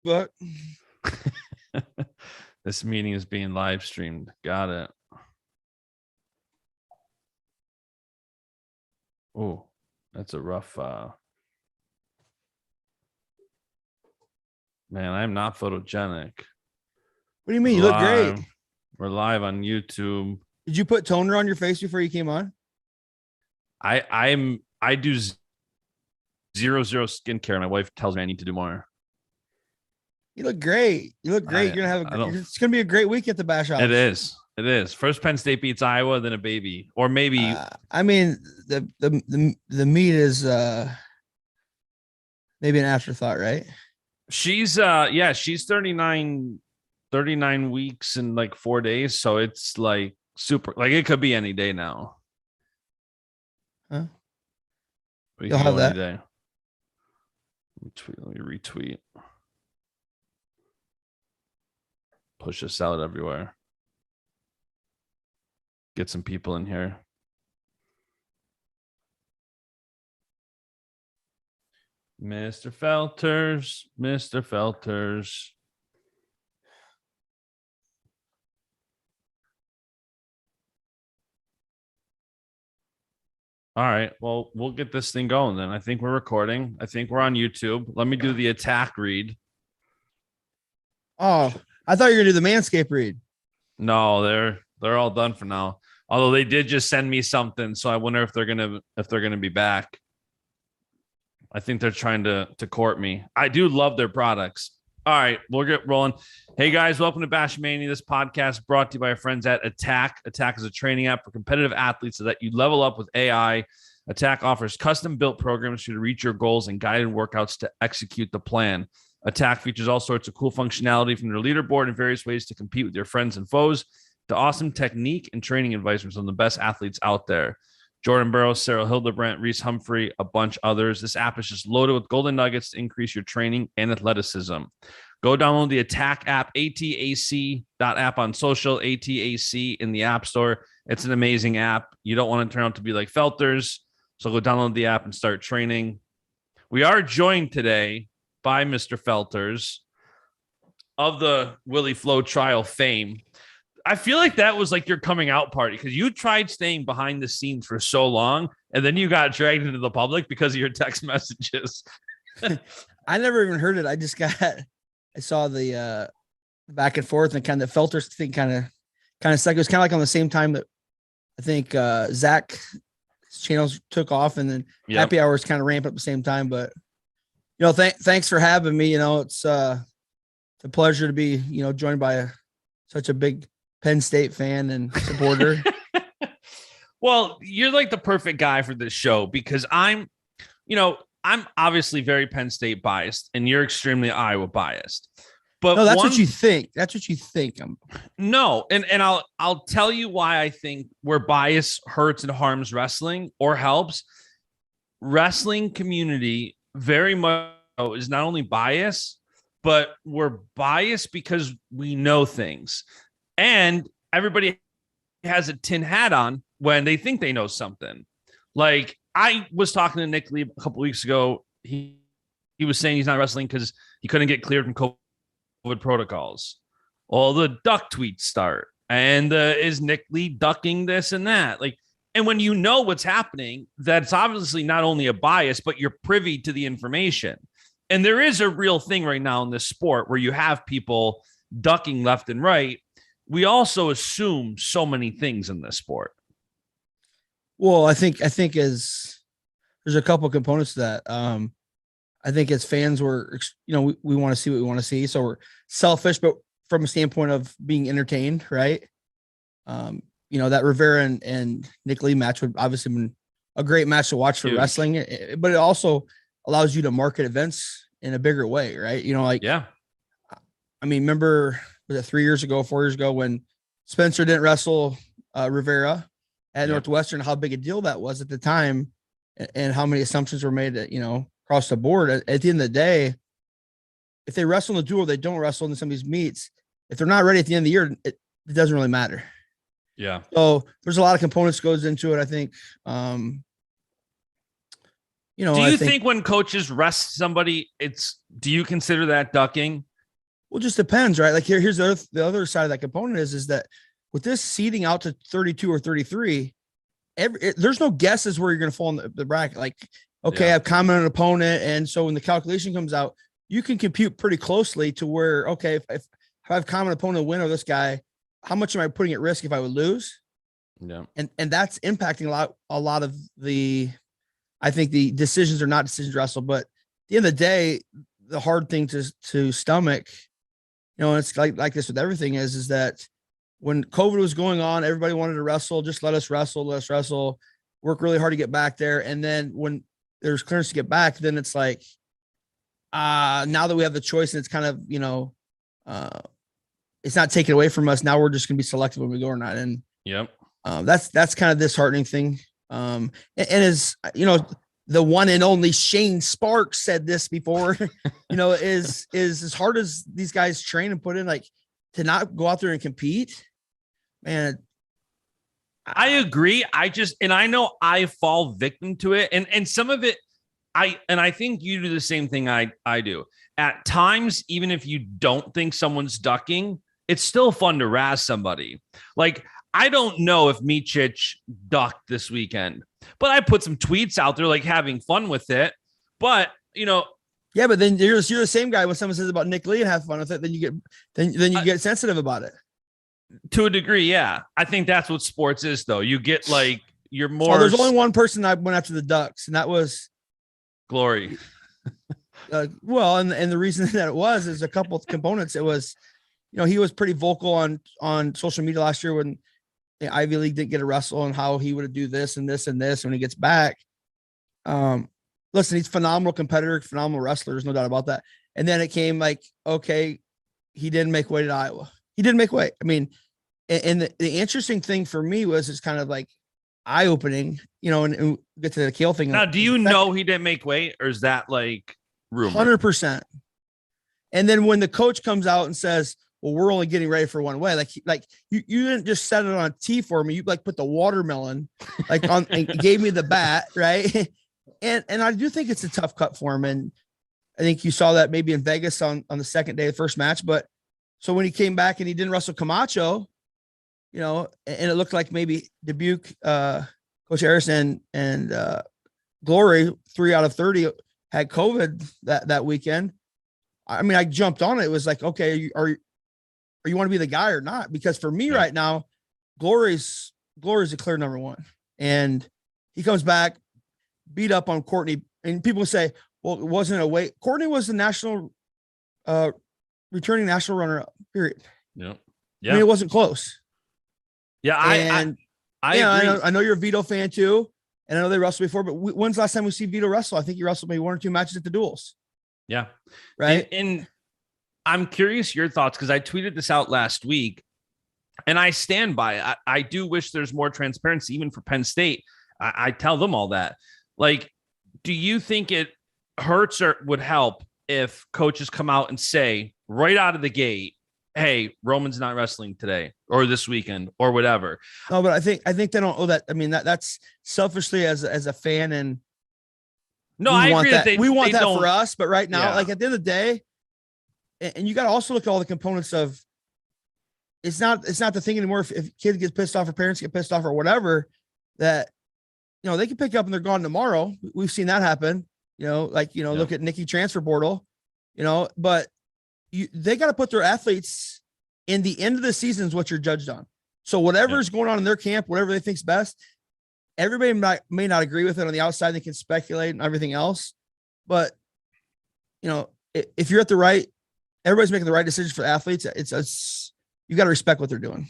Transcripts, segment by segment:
But This meeting is being live streamed. Got it. Oh, that's a rough. Man, I'm not photogenic. what do you mean? You look great. We're live on YouTube. Did you put toner on your face before you came on? I do 0 skincare. My wife tells me I need to do more. You look great. You look great. You're gonna have it's gonna be a great week at the Basch House. It is. It is. First Penn State beats Iowa, then a baby, or maybe. I mean, the meat is maybe an afterthought, right? She's she's 39 weeks in like 4 days, so it's like super. Like it could be any day now. Huh? You'll have that. Day. Let me retweet. Push this out everywhere. Get some people in here. Mr. Felters. All right. Well, we'll get this thing going then. I think we're recording. I think we're on YouTube. Let me do the attack read. Oh, I thought you were gonna do the Manscaped read. No, they're all done for now. Although they did just send me something, so I wonder if they're gonna be back. I think they're trying to court me. I do love their products. All right, we'll get rolling. Hey guys, welcome to Baschamania. This podcast brought to you by our friends at Attack. Attack is a training app for competitive athletes so that you level up with AI. Attack offers custom-built programs for you to reach your goals and guided workouts to execute the plan. Attack features all sorts of cool functionality from their leaderboard and various ways to compete with your friends and foes to awesome technique and training advice from some of the best athletes out there. Jordan Burroughs, Sarah Hildebrandt, Reese Humphrey, a bunch others. This app is just loaded with golden nuggets to increase your training and athleticism. Go download the Attack app, atac.app on social, ATAC in the App Store. It's an amazing app. You don't want to turn out to be like Felters, so go download the app and start training. We are joined today by Mr. Felters of the Willie Flow trial fame. I feel like that was like your coming out party because you tried staying behind the scenes for so long and then you got dragged into the public because of your text messages. I never even heard it. I saw the back and forth and kind of Felters thing kind of stuck. It was kind of like on the same time that I think Zach's channels took off and then happy hours kind of ramped up at the same time. But thanks for having me. It's a pleasure to be, joined by such a big Penn State fan and supporter. Well, you're like the perfect guy for this show because I'm obviously very Penn State biased and you're extremely Iowa biased. But no, that's what you think. That's what you think. No, and I'll tell you why I think where bias hurts and harms wrestling or helps. Wrestling community very much is not only biased, but we're biased because we know things. And everybody has a tin hat on when they think they know something. Like I was talking to Nick Lee a couple weeks ago. He was saying he's not wrestling because he couldn't get cleared from COVID protocols. All the duck tweets start. And is Nick Lee ducking this and that? And when you know what's happening, that's obviously not only a bias, but you're privy to the information. And there is a real thing right now in this sport where you have people ducking left and right. We also assume so many things in this sport. Well, I think there's a couple of components to that. I think as fans, we want to see what we want to see. So we're selfish, but from a standpoint of being entertained, right? That Rivera and Nick Lee match would obviously been a great match to watch for wrestling, but it also allows you to market events in a bigger way, right? I mean, remember, was it 4 years ago when Spencer didn't wrestle Rivera at Northwestern, how big a deal that was at the time and how many assumptions were made that, across the board. At the end of the day, if they wrestle in the duel, they don't wrestle in some of these meets. If they're not ready at the end of the year, it doesn't really matter. Yeah. So there's a lot of components goes into it. I think, do you think when coaches rest somebody, do you consider that ducking? Well, it just depends, right? Like here's the other side of that component is that with this seeding out to 32 or 33, there's no guesses where you're going to fall in the bracket. Like, okay, I've commented an opponent. And so when the calculation comes out, you can compute pretty closely to where, okay, if I've common opponent win or this guy, how much am I putting at risk if I would lose? Yeah. And that's impacting a lot of I think the decisions are not decisions wrestle, but at the end of the day, the hard thing to stomach, it's like this with everything is that when COVID was going on, everybody wanted to wrestle, just let us wrestle, work really hard to get back there. And then when there's clearance to get back, then it's like, now that we have the choice and it's kind of, it's not taken away from us. Now we're just going to be selective when we go or not. And that's kind of disheartening thing. And as the one and only Shane Sparks said this before, is as hard as these guys train and put in, like, to not go out there and compete, man. I agree. I know I fall victim to it. And some of it, I think you do the same thing I do. At times, even if you don't think someone's ducking, it's still fun to razz somebody. Like, I don't know if Micic ducked this weekend, but I put some tweets out there, like, having fun with it. But, yeah, but then you're the same guy when someone says about Nick Lee and have fun with it, then you get sensitive about it. To a degree, yeah. I think that's what sports is, though. You get like you're more. So there's only one person I went after the Ducks, and that was Glory. Well, and the reason that it was is a couple of components. It was, he was pretty vocal on social media last year when the Ivy League didn't get a wrestle and how he would do this and this and this when he gets back. Listen, he's a phenomenal competitor, phenomenal wrestler. There's no doubt about that. And then it came like, okay, he didn't make weight at Iowa. He didn't make weight. I mean, and the interesting thing for me was it's kind of like eye-opening, and get to the Kale thing. Now, do you know he didn't make weight, or is that like rumor? 100%. And then when the coach comes out and says, well, we're only getting ready for one way. Like you didn't just set it on a tee for me. You like put the watermelon on and gave me the bat. Right. And I do think it's a tough cut for him. And I think you saw that maybe in Vegas on the second day of the first match. But so when he came back and he didn't wrestle Camacho, and it looked like maybe Dubuque, Coach Harrison and Glory, 3 out of 30 had COVID that weekend. I mean, I jumped on it. It was like, okay, are you want to be the guy or not? Because for me right now, Glory's a clear number one. And he comes back, beat up on Courtney. And people say, well, it wasn't a weight. Courtney was the national, returning national runner-up, period. Yeah. I mean, it wasn't close. Yeah, I know you're a Vito fan too. And I know they wrestled before, but when's the last time we see Vito wrestle? I think he wrestled maybe 1 or 2 matches at the duels. Yeah. Right. And I'm curious your thoughts, because I tweeted this out last week and I stand by it. I do wish there's more transparency, even for Penn State. I tell them all that. Like, do you think it hurts or would help if coaches come out and say right out of the gate, hey, Roman's not wrestling today or this weekend or whatever? No, but I think they don't owe that. I mean, that's selfishly as a fan. And no, I agree that we want that for us. But right now, like at the end of the day, and you got to also look at all the components of, it's not the thing anymore. If kids get pissed off or parents get pissed off or whatever, that, they can pick up and they're gone tomorrow. We've seen that happen, look at Nikki transfer portal, but they got to put their athletes in the end of the season is what you're judged on. So whatever's going on in their camp, whatever they think's best, everybody may not agree with it on the outside. They can speculate and everything else, but if you're at the right, everybody's making the right decisions for athletes. You got to respect what they're doing.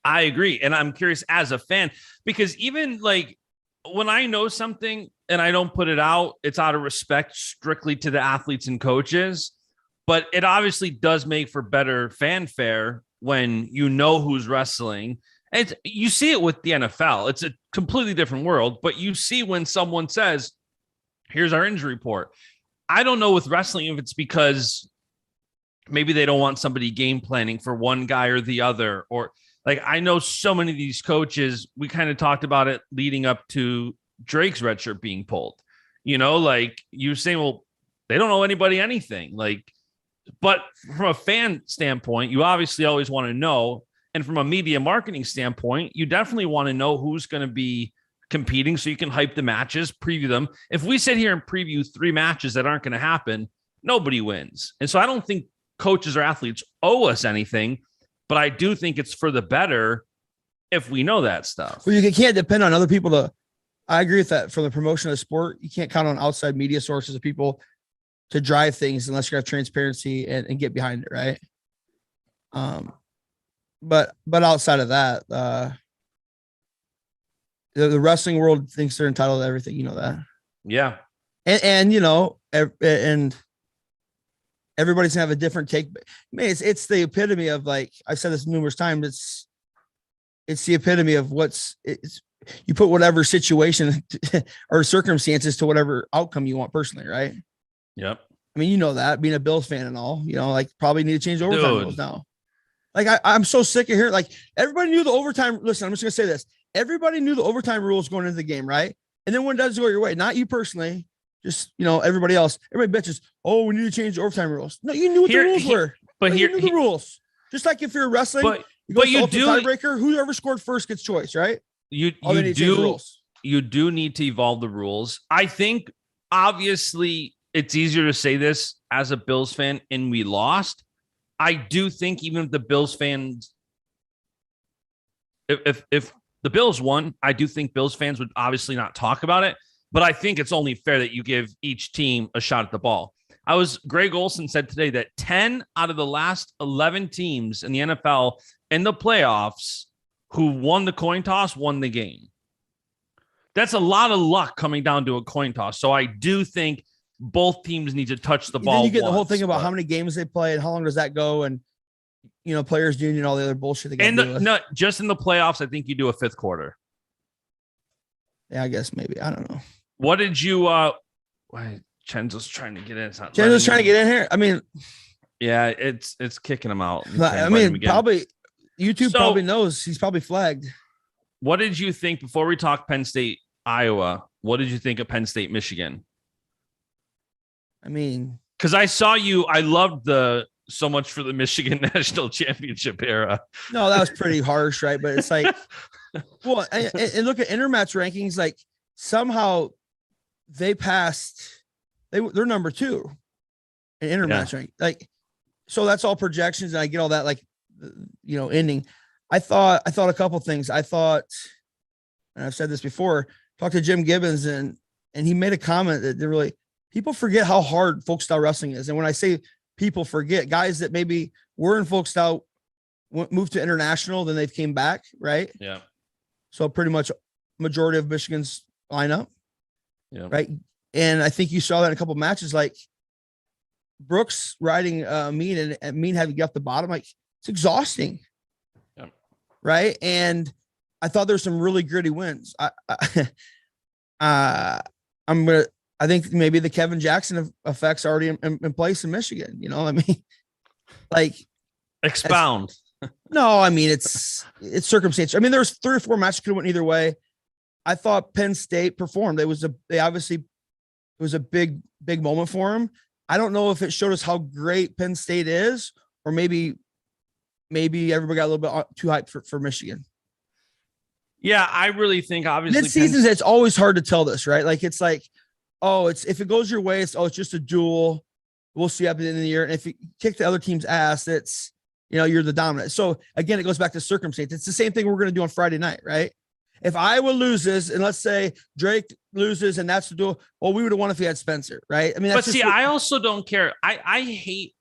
I agree. And I'm curious as a fan, because even like when I know something and I don't put it out, it's out of respect strictly to the athletes and coaches, but it obviously does make for better fanfare when who's wrestling. And you see it with the NFL. It's a completely different world, but you see when someone says, here's our injury report. I don't know with wrestling if it's because maybe they don't want somebody game planning for one guy or the other, or like, I know so many of these coaches, we kind of talked about it leading up to Drake's red shirt being pulled, like you say, well, they don't know anybody anything. Like, But from a fan standpoint, you obviously always want to know. And from a media marketing standpoint, you definitely want to know who's going to be competing so you can hype the matches, preview them. If we sit here and preview 3 matches that aren't going to happen, nobody wins. And so I don't think coaches or athletes owe us anything, but I do think it's for the better if we know that stuff. Well, you can't depend on other people to, I agree with that. For the promotion of the sport, you can't count on outside media sources of people to drive things unless you have transparency and get behind it. Right. But outside of that, the wrestling world thinks they're entitled to everything. You know that. Yeah. And you know, and everybody's gonna have a different take. I mean, it's the epitome of, like I've said this numerous times. It's the epitome of you put whatever situation or circumstances to whatever outcome you want personally, right? Yep. I mean, you know that, being a Bills fan and all, you know, like probably need to change overtime rules now. Like I'm so sick of hearing, like, everybody knew the overtime. Listen, I'm just gonna say this. Everybody knew the overtime rules going into the game, right? And then when it doesn't go your way, not you personally, just, you know, everybody else, everybody bitches, oh, we need to change the overtime rules. No, you knew what the rules were. But you knew the rules. Just like if you're wrestling, you do tiebreaker, whoever scored first gets choice, right? You do need to evolve the rules. I think obviously it's easier to say this as a Bills fan and we lost. I do think even if the Bills fans, if the Bills won, I do think Bills fans would obviously not talk about it, but I think it's only fair that you give each team a shot at the ball. Greg Olson said today that 10 out of the last 11 teams in the NFL in the playoffs who won the coin toss won the game. That's a lot of luck coming down to a coin toss. So I do think both teams need to touch the ball. Then you get the whole thing about how many games they play and how long does that go, and, you know, players union, all the other bullshit. No, just in the playoffs, I think you do a 5th quarter. Yeah, I guess maybe. I don't know. What did you? Chenzo's trying to get in. Chenzo's trying to get in here. I mean, yeah, it's kicking him out. I mean, probably YouTube probably knows he's probably flagged. What did you think before we talk Penn State, Iowa? What did you think of Penn State, Michigan? I mean, because I loved so much for the Michigan National Championship era. No, that was pretty harsh, right? But it's like, well, and look at Intermatch rankings. Like, somehow they passed. They're number 2 in Intermatch rank. Like, so that's all projections, and I get all that. Like, you know, ending. I thought a couple things. I thought, and I've said this before. Talked to Jim Gibbons, and he made a comment that really. People forget how hard folk style wrestling is. And when I say people forget, guys that maybe were in folk style moved to international, then they've came back, right? Yeah. So pretty much majority of Michigan's lineup. Yeah. Right. And I think you saw that in a couple of matches, like Brooks riding Mean and Mean having to get off the bottom. Like, it's exhausting. Yeah. Right. And I thought there's some really gritty wins. I think maybe the Kevin Jackson effect's already in place in Michigan. You know, I mean, like, expound. No, I mean, it's circumstantial. I mean, there's 3 or 4 matches could have went either way. I thought Penn State performed. It was a big moment for them. I don't know if it showed us how great Penn State is, or maybe everybody got a little bit too hyped for Michigan. Yeah, I really think obviously mid-seasons, it's always hard to tell this, right? Like, it's like, oh, if it goes your way, it's just a duel. We'll see at the end of the year. And if you kick the other team's ass, it's, you know, you're the dominant. So again, it goes back to circumstance. It's the same thing we're going to do on Friday night, right? If Iowa loses, and let's say Drake loses, and that's the duel, well, we would have won if he had Spencer, right? I mean, that's I also don't care. I hate,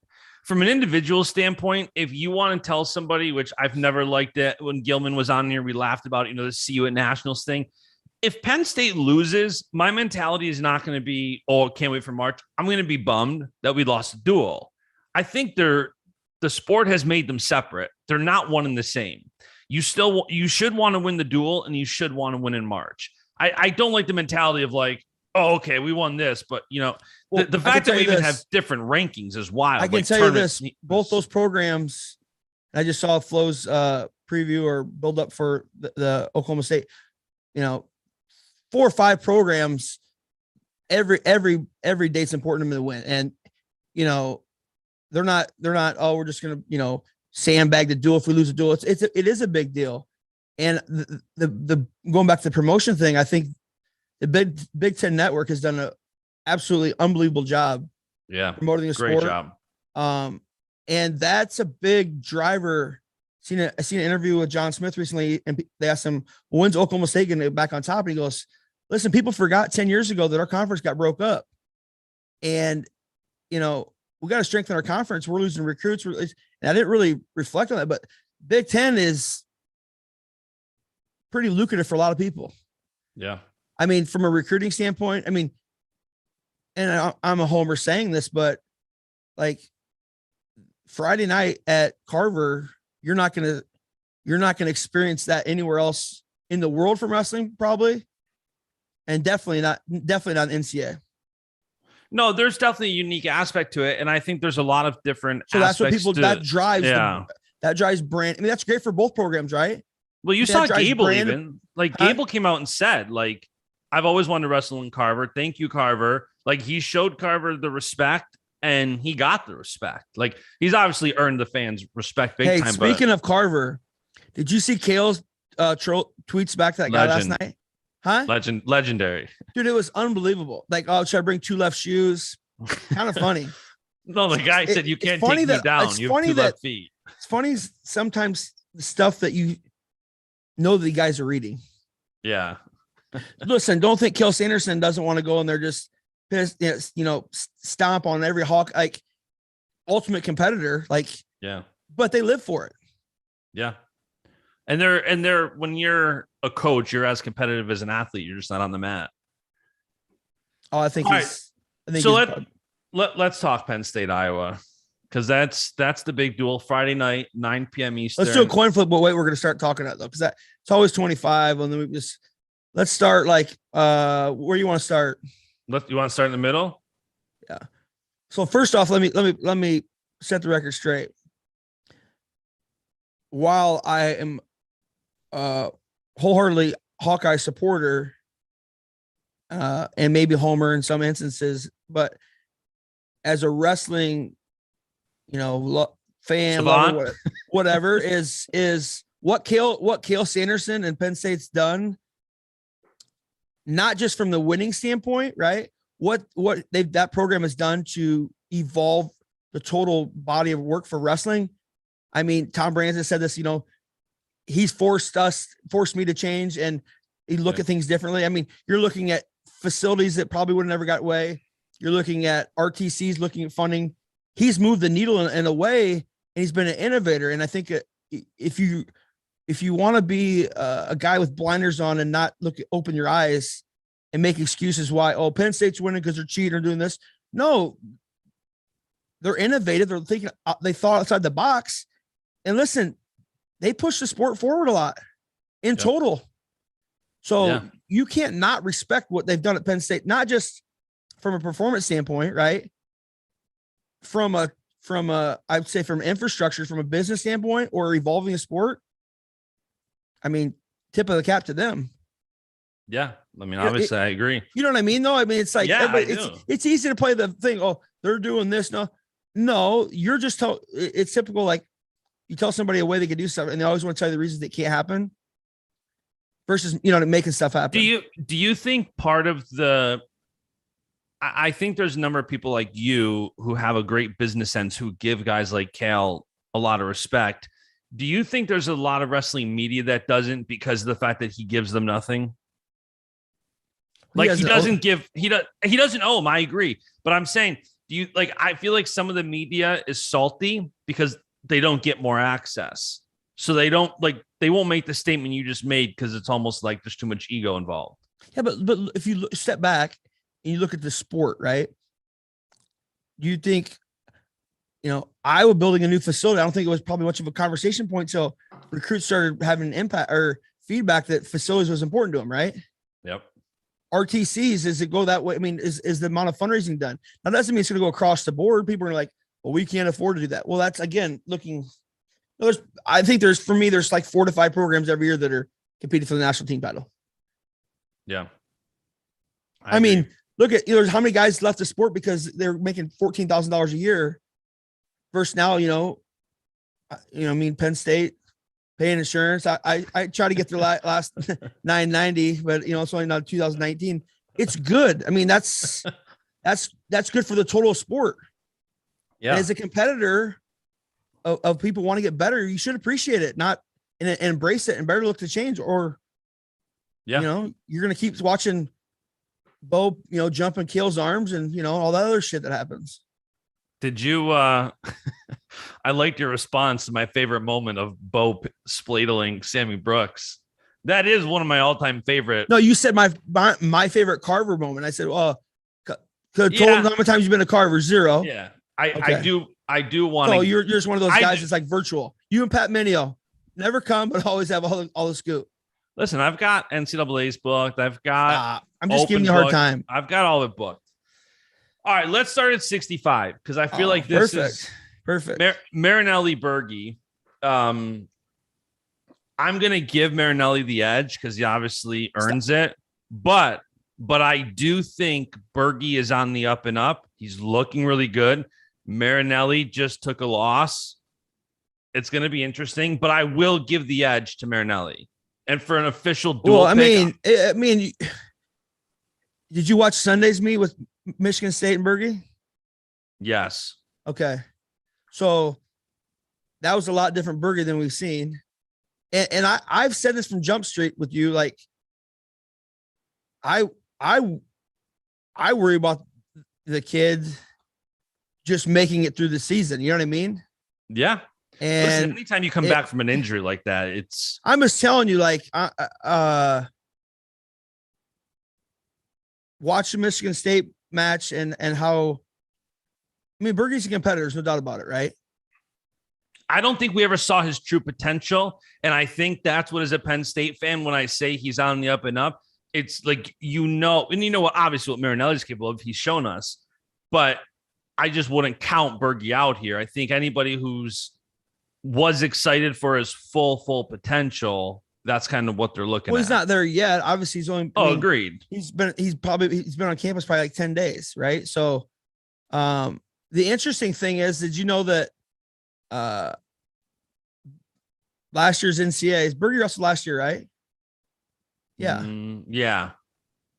from an individual standpoint, if you want to tell somebody, which I've never liked it, when Gilman was on here, we laughed about, you know, the see you at nationals thing. If Penn State loses, my mentality is not going to be, oh, can't wait for March. I'm going to be bummed that we lost a duel. I think the sport has made them separate. They're not one and the same. You should want to win the duel, and you should want to win in March. I don't like the mentality of like, oh, okay, we won this, but, you know, the fact that we even have different rankings is wild. I can tell you this, both those programs, I just saw Flo's preview or build up for the Oklahoma State, you know, 4 or 5 programs, every date's important to them to win. And, you know, they're not, oh, we're just gonna, sandbag the duel if we lose a duel. It is a big deal. And the going back to the promotion thing, I think the Big Ten Network has done an absolutely unbelievable job. Yeah, Promoting the great sport. job. And that's a big driver. I seen an interview with John Smith recently, and they asked him, well, when's Oklahoma State going to get back on top? And he goes, listen, people forgot 10 years ago that our conference got broke up. And, we got to strengthen our conference. We're losing recruits. And I didn't really reflect on that, but Big Ten is pretty lucrative for a lot of people. Yeah. I mean, from a recruiting standpoint, and I'm a homer saying this, but like Friday night at Carver, you're not going to experience that anywhere else in the world from wrestling, probably. And definitely not NCAA. No, there's definitely a unique aspect to it. And I think there's a lot of different So that's what people, that drives, yeah. That drives brand. I mean, that's great for both programs, right? Well, you saw Gable brand, even. Like, Gable came out and said, like, I've always wanted to wrestle in Carver. Thank you, Carver. Like, he showed Carver the respect, and he got the respect. Like, he's obviously earned the fans' respect big time. Speaking of Carver, did you see Kale's tweets back to that guy last night? Huh? Legendary. Dude, it was unbelievable. Like, oh, should I bring 2 left shoes? Kind of funny. No, the guy said, you can't take me down. You have 2 left feet. It's funny sometimes the stuff that you know the guys are reading. Yeah. Listen, don't think Kel Sanderson doesn't want to go in there just pissed, stomp on every Hawk, like ultimate competitor. Like, yeah. But they live for it. Yeah. And they're when you're a coach, you're as competitive as an athlete. You're just not on the mat. Oh, I think let's talk Penn State, Iowa, because that's the big duel Friday night, 9 p.m. Eastern. Let's do a coin flip. But wait, we're going to start talking about though, because it's always 25, and then let's start like where you want to start. You want to start in the middle? Yeah. So first off, let me set the record straight. While I am wholeheartedly Hawkeye supporter, and maybe homer in some instances, but as a wrestling, fan, lover, whatever is what Cale Sanderson and Penn State's done, not just from the winning standpoint, right? What that program has done to evolve the total body of work for wrestling. I mean, Tom Branson said this, he's forced me to change and look at things differently. I mean, you're looking at facilities that probably would have never got away. You're looking at RTCs, looking at funding. He's moved the needle in a way, and he's been an innovator. And I think if you want to be a guy with blinders on and not open your eyes and make excuses why, Penn State's winning because they're cheating or doing this. No, they're innovative. They're thinking, they thought outside the box. And listen, they push the sport forward a lot in total. So you can't not respect what they've done at Penn State, not just from a performance standpoint, right? From I'd say from infrastructure, from a business standpoint, or evolving the sport. I mean, tip of the cap to them. Yeah. I mean, obviously I agree. You know what I mean, though? I mean, it's like, it's easy to play the thing. Oh, they're doing this. No, you're just it's typical. Like, you tell somebody a way they can do stuff, and they always want to tell you the reasons they can't happen versus, making stuff happen. Do you think part of I think there's a number of people like you who have a great business sense who give guys like Cal a lot of respect. Do you think there's a lot of wrestling media that doesn't, because of the fact that he gives them nothing? Like, he doesn't owe him. I agree. But I'm saying, I feel like some of the media is salty because they don't get more access. So they won't make the statement you just made because it's almost like there's too much ego involved. Yeah, but if you step back and you look at the sport, right? Do you think, Iowa building a new facility, I don't think it was probably much of a conversation point till recruits started having an impact or feedback that facilities was important to them, right? Yep. RTCs, does it go that way? I mean, is the amount of fundraising done? Now, that doesn't mean it's going to go across the board. People are like, well, we can't afford to do that. Well, that's, again, I think there's like 4 to 5 programs every year that are competing for the national team title. Yeah. I mean, look at, how many guys left the sport because they're making $14,000 a year versus now, I mean, Penn State paying insurance. I try to get their last 990, but it's only not 2019. It's good. I mean, that's good for the total sport. Yeah. And as a competitor of people want to get better, you should appreciate it, not and embrace it and better look to change, or you're going to keep watching Bo, jump and Kale's arms and, all that other shit that happens. Did you, I liked your response to my favorite moment of Bo spladling Sammy Brooks. That is one of my all-time favorite. No, you said my favorite Carver moment. I said, well, told him how many times you've been to Carver? 0. Yeah. I do want to. So you're just one of those guys that's like virtual. You and Pat Minio never come, but always have all the scoop. Listen, I've got NCAA's booked. I've got. I'm just giving you a hard time. I've got all it booked. All right, let's start at 65 because I feel like this is perfect. Marinelli Berge. I'm gonna give Marinelli the edge because he obviously earns it, but I do think Berge is on the up and up. He's looking really good. Marinelli just took a loss. It's going to be interesting, but I will give the edge to Marinelli. And for an official duel, I mean, did you watch Sunday's meet with Michigan State and Berge? Yes. Okay, so that was a lot different Berge than we've seen, and I've said this from Jump Street with you. Like, I worry about the kid just making it through the season. You know what I mean? Yeah. And listen, anytime you come back from an injury like that, I'm just telling you, like, watch the Michigan State match and how, I mean, Berge's a competitor, there's no doubt about it, right? I don't think we ever saw his true potential. And I think that's what, as a Penn State fan, when I say he's on the up and up, it's like, and you know what, obviously what Marinelli's capable of, he's shown us, but I just wouldn't count Berge out here. I think anybody was excited for his full potential, that's kind of what they're looking at. Well, he's not there yet. Obviously, he's only. Agreed. He's been on campus probably like 10 days, right? So, the interesting thing is, did you know that last year's NCAAs, Berge wrestled last year, right? Yeah. Yeah.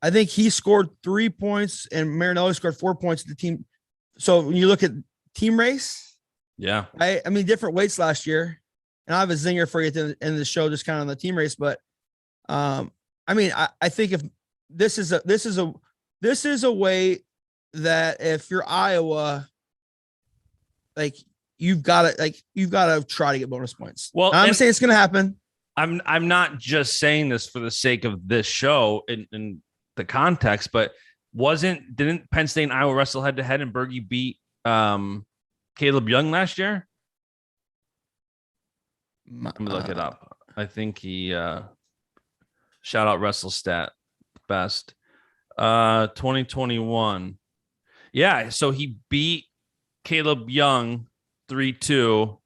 I think he scored 3 points and Marinelli scored 4 points to the team. So when you look at team race, yeah, I mean, different weights last year, and I have a zinger for you at the end of the show, just kind of on the team race. But I mean, I think if this is a way that if you're Iowa, like you've got to try to get bonus points. Well, I'm saying it's going to happen. I'm not just saying this for the sake of this show in the context, but didn't Penn State and Iowa wrestle head to head and Berge beat Caleb Young last year? Let me look it up. I think he shout out WrestleStat best 2021. Yeah, so he beat Caleb Young 3-2,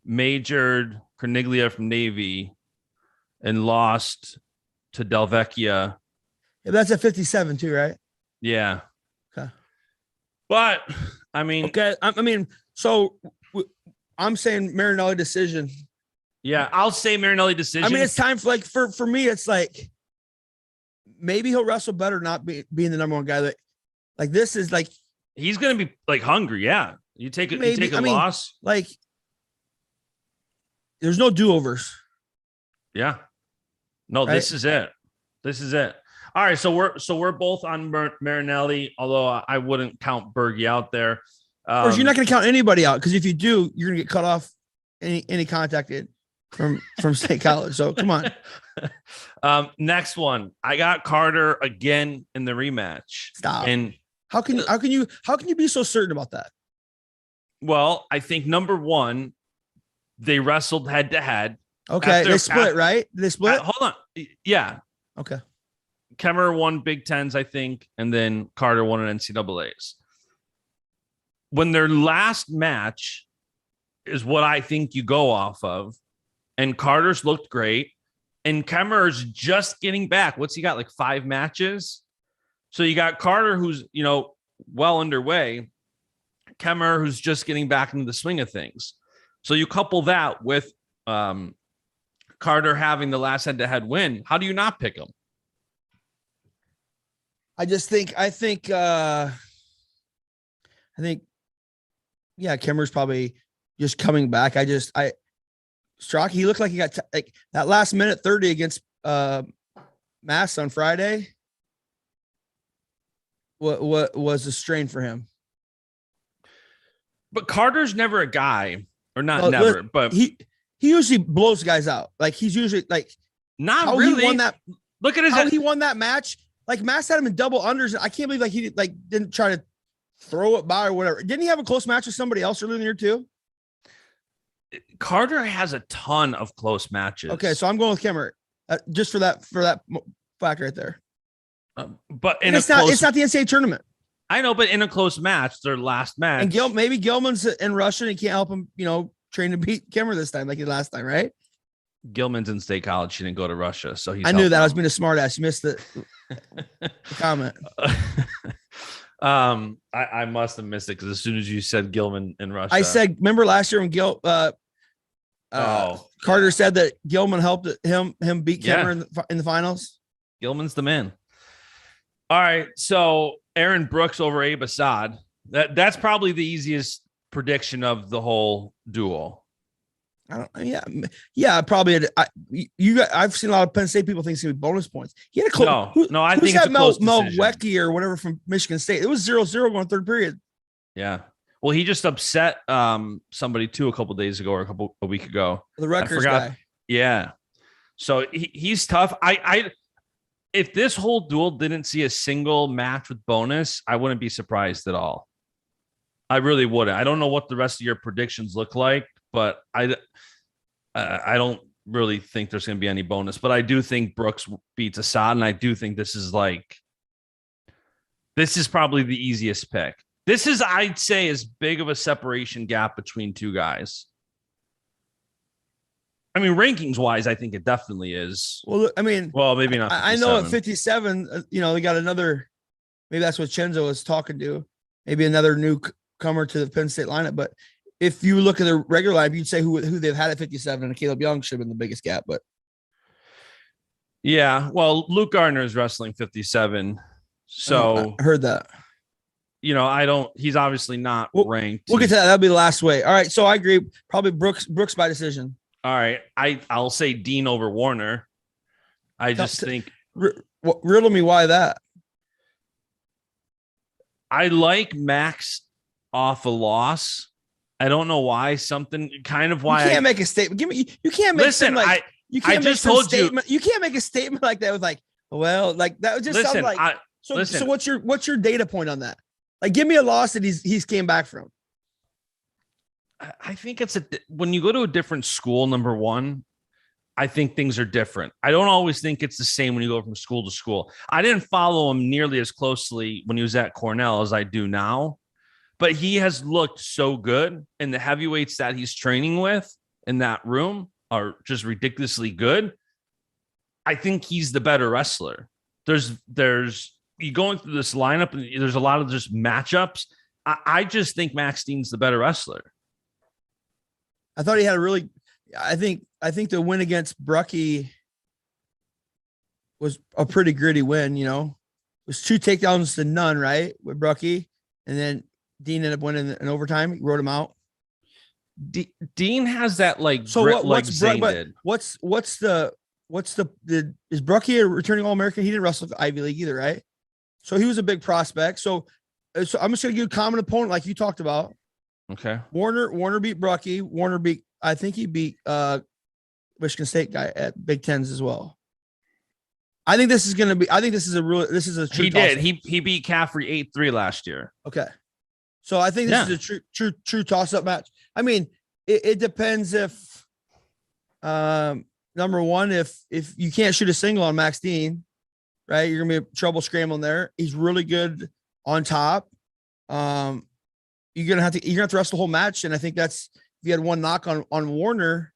majored Corniglia from Navy, and lost to Delvecchia. Yeah, that's at 57 too, right? Yeah. Okay. But I mean, okay. I mean, so I'm saying Marinelli decision. Yeah, I'll say Marinelli decision. I mean, it's time for me. It's like maybe he'll wrestle better, not being the number one guy. That like this is like he's gonna be like hungry. Yeah, you take a loss. Like there's no do-overs. Yeah. No, right? This is it. All right, so we're both on Marinelli, although I wouldn't count Berge out there. Of course, you're not going to count anybody out because if you do, you're going to get cut off any contacted from State College. So come on. Next one, I got Carter again in the rematch. Stop. And how can you be so certain about that? Well, I think number one, they wrestled head to head. Okay, they split, right? They split. Hold on. Yeah. Okay. Kemmerer won Big Tens, I think, and then Carter won an NCAAs. When their last match is what I think you go off of, and Carter's looked great, and Kemmerer's just getting back. What's he got, like 5 matches? So you got Carter, who's, well underway. Kemmer, who's just getting back into the swing of things. So you couple that with Carter having the last head-to-head win. How do you not pick him? I think, yeah, Kemmer's probably just coming back. Strock, he looked like he got like that last minute 30 against Mass on Friday. What was the strain for him? But Carter's never a guy, or not never, but he usually blows guys out. Like he's usually like not really. He won that. Look at how he won that match. Like Mass had him in double unders. I can't believe like he didn't try to throw it by or whatever. Didn't he have a close match with somebody else earlier in the year too? Carter has a ton of close matches. Okay, so I'm going with Kemmer just for that fact right there. But it's not the NCAA tournament. I know, but in a close match, their last match, and maybe Gilman's in Russia and he can't help him, train to beat Kemmer this time like he last time, right? Gilman's in State College. She didn't go to Russia, so he's. I knew that. I was being a smart ass. You missed the comment. I must have missed it because as soon as you said Gilman in Russia, I said, remember last year when Carter said that Gilman helped him beat Kemmer in the finals. Gilman's the man. All right, so Aaron Brooks over Abe Assad. That's probably the easiest prediction of the whole duel. Probably. I've seen a lot of Penn State people think it's gonna be bonus points. He had a close. I think it's a close Mel decision. Wecky or whatever from Michigan State. It was 0-0 going third period. Yeah. Well, he just upset somebody too a couple days ago or a week ago. The Rutgers guy. Yeah. So he's tough. If this whole duel didn't see a single match with bonus, I wouldn't be surprised at all. I really wouldn't. I don't know what the rest of your predictions look like, but I don't really think there's going to be any bonus. But I do think Brooks beats Assad, and I do think this is probably the easiest pick. This is, I'd say, as big of a separation gap between two guys. I mean, rankings wise, I think it definitely is. Well, I mean, maybe not. 57. I know at 57, they got another. Maybe that's what Chenzo was talking to. Maybe another newcomer to the Penn State lineup. But if you look at the regular lineup, you'd say who they've had at 57, and Caleb Young should have been the biggest gap. But yeah, well, Luke Gardner is wrestling 57, so I heard that. He's obviously not ranked. We'll get to that. That'll be the last way. All right. So I agree. Probably Brooks by decision. All right. I'll say Dean over Warner. I just think. Riddle me why that. I like Max off a loss. I don't know why. Something kind of why. You can't make a statement. You can't make. Listen, you can't I just told statement. You can't make a statement like that with that would just sound like. So what's your data point on that? Like, give me a loss that he's came back from. I think when you go to a different school, number one, I think things are different. I don't always think it's the same when you go from school to school. I didn't follow him nearly as closely when he was at Cornell as I do now, but he has looked so good, and the heavyweights that he's training with in that room are just ridiculously good. I think he's the better wrestler. There's you going through this lineup, and there's a lot of just matchups. I just think Max Dean's the better wrestler. I thought he had I think the win against Brucky was a pretty gritty win. It was 2 takedowns to none, right, with Brucky, and then Dean ended up winning in overtime. He wrote him out. Dean has that what's is Brucky a returning All-American? He didn't wrestle the Ivy League either, right? So he was a big prospect. So I'm just going to give you a common opponent like you talked about. Okay. Warner beat Brucky. I think he beat Michigan State guy at Big Tens as well. I think this is a true. He did. He beat Caffrey 8-3 last year. Okay. So I think this is a true toss-up match. I mean, it depends if number one, if you can't shoot a single on Max Dean, right? You're gonna be trouble scrambling there. He's really good on top. You're gonna have to wrestle the whole match, and I think that's if you had one knock on Warner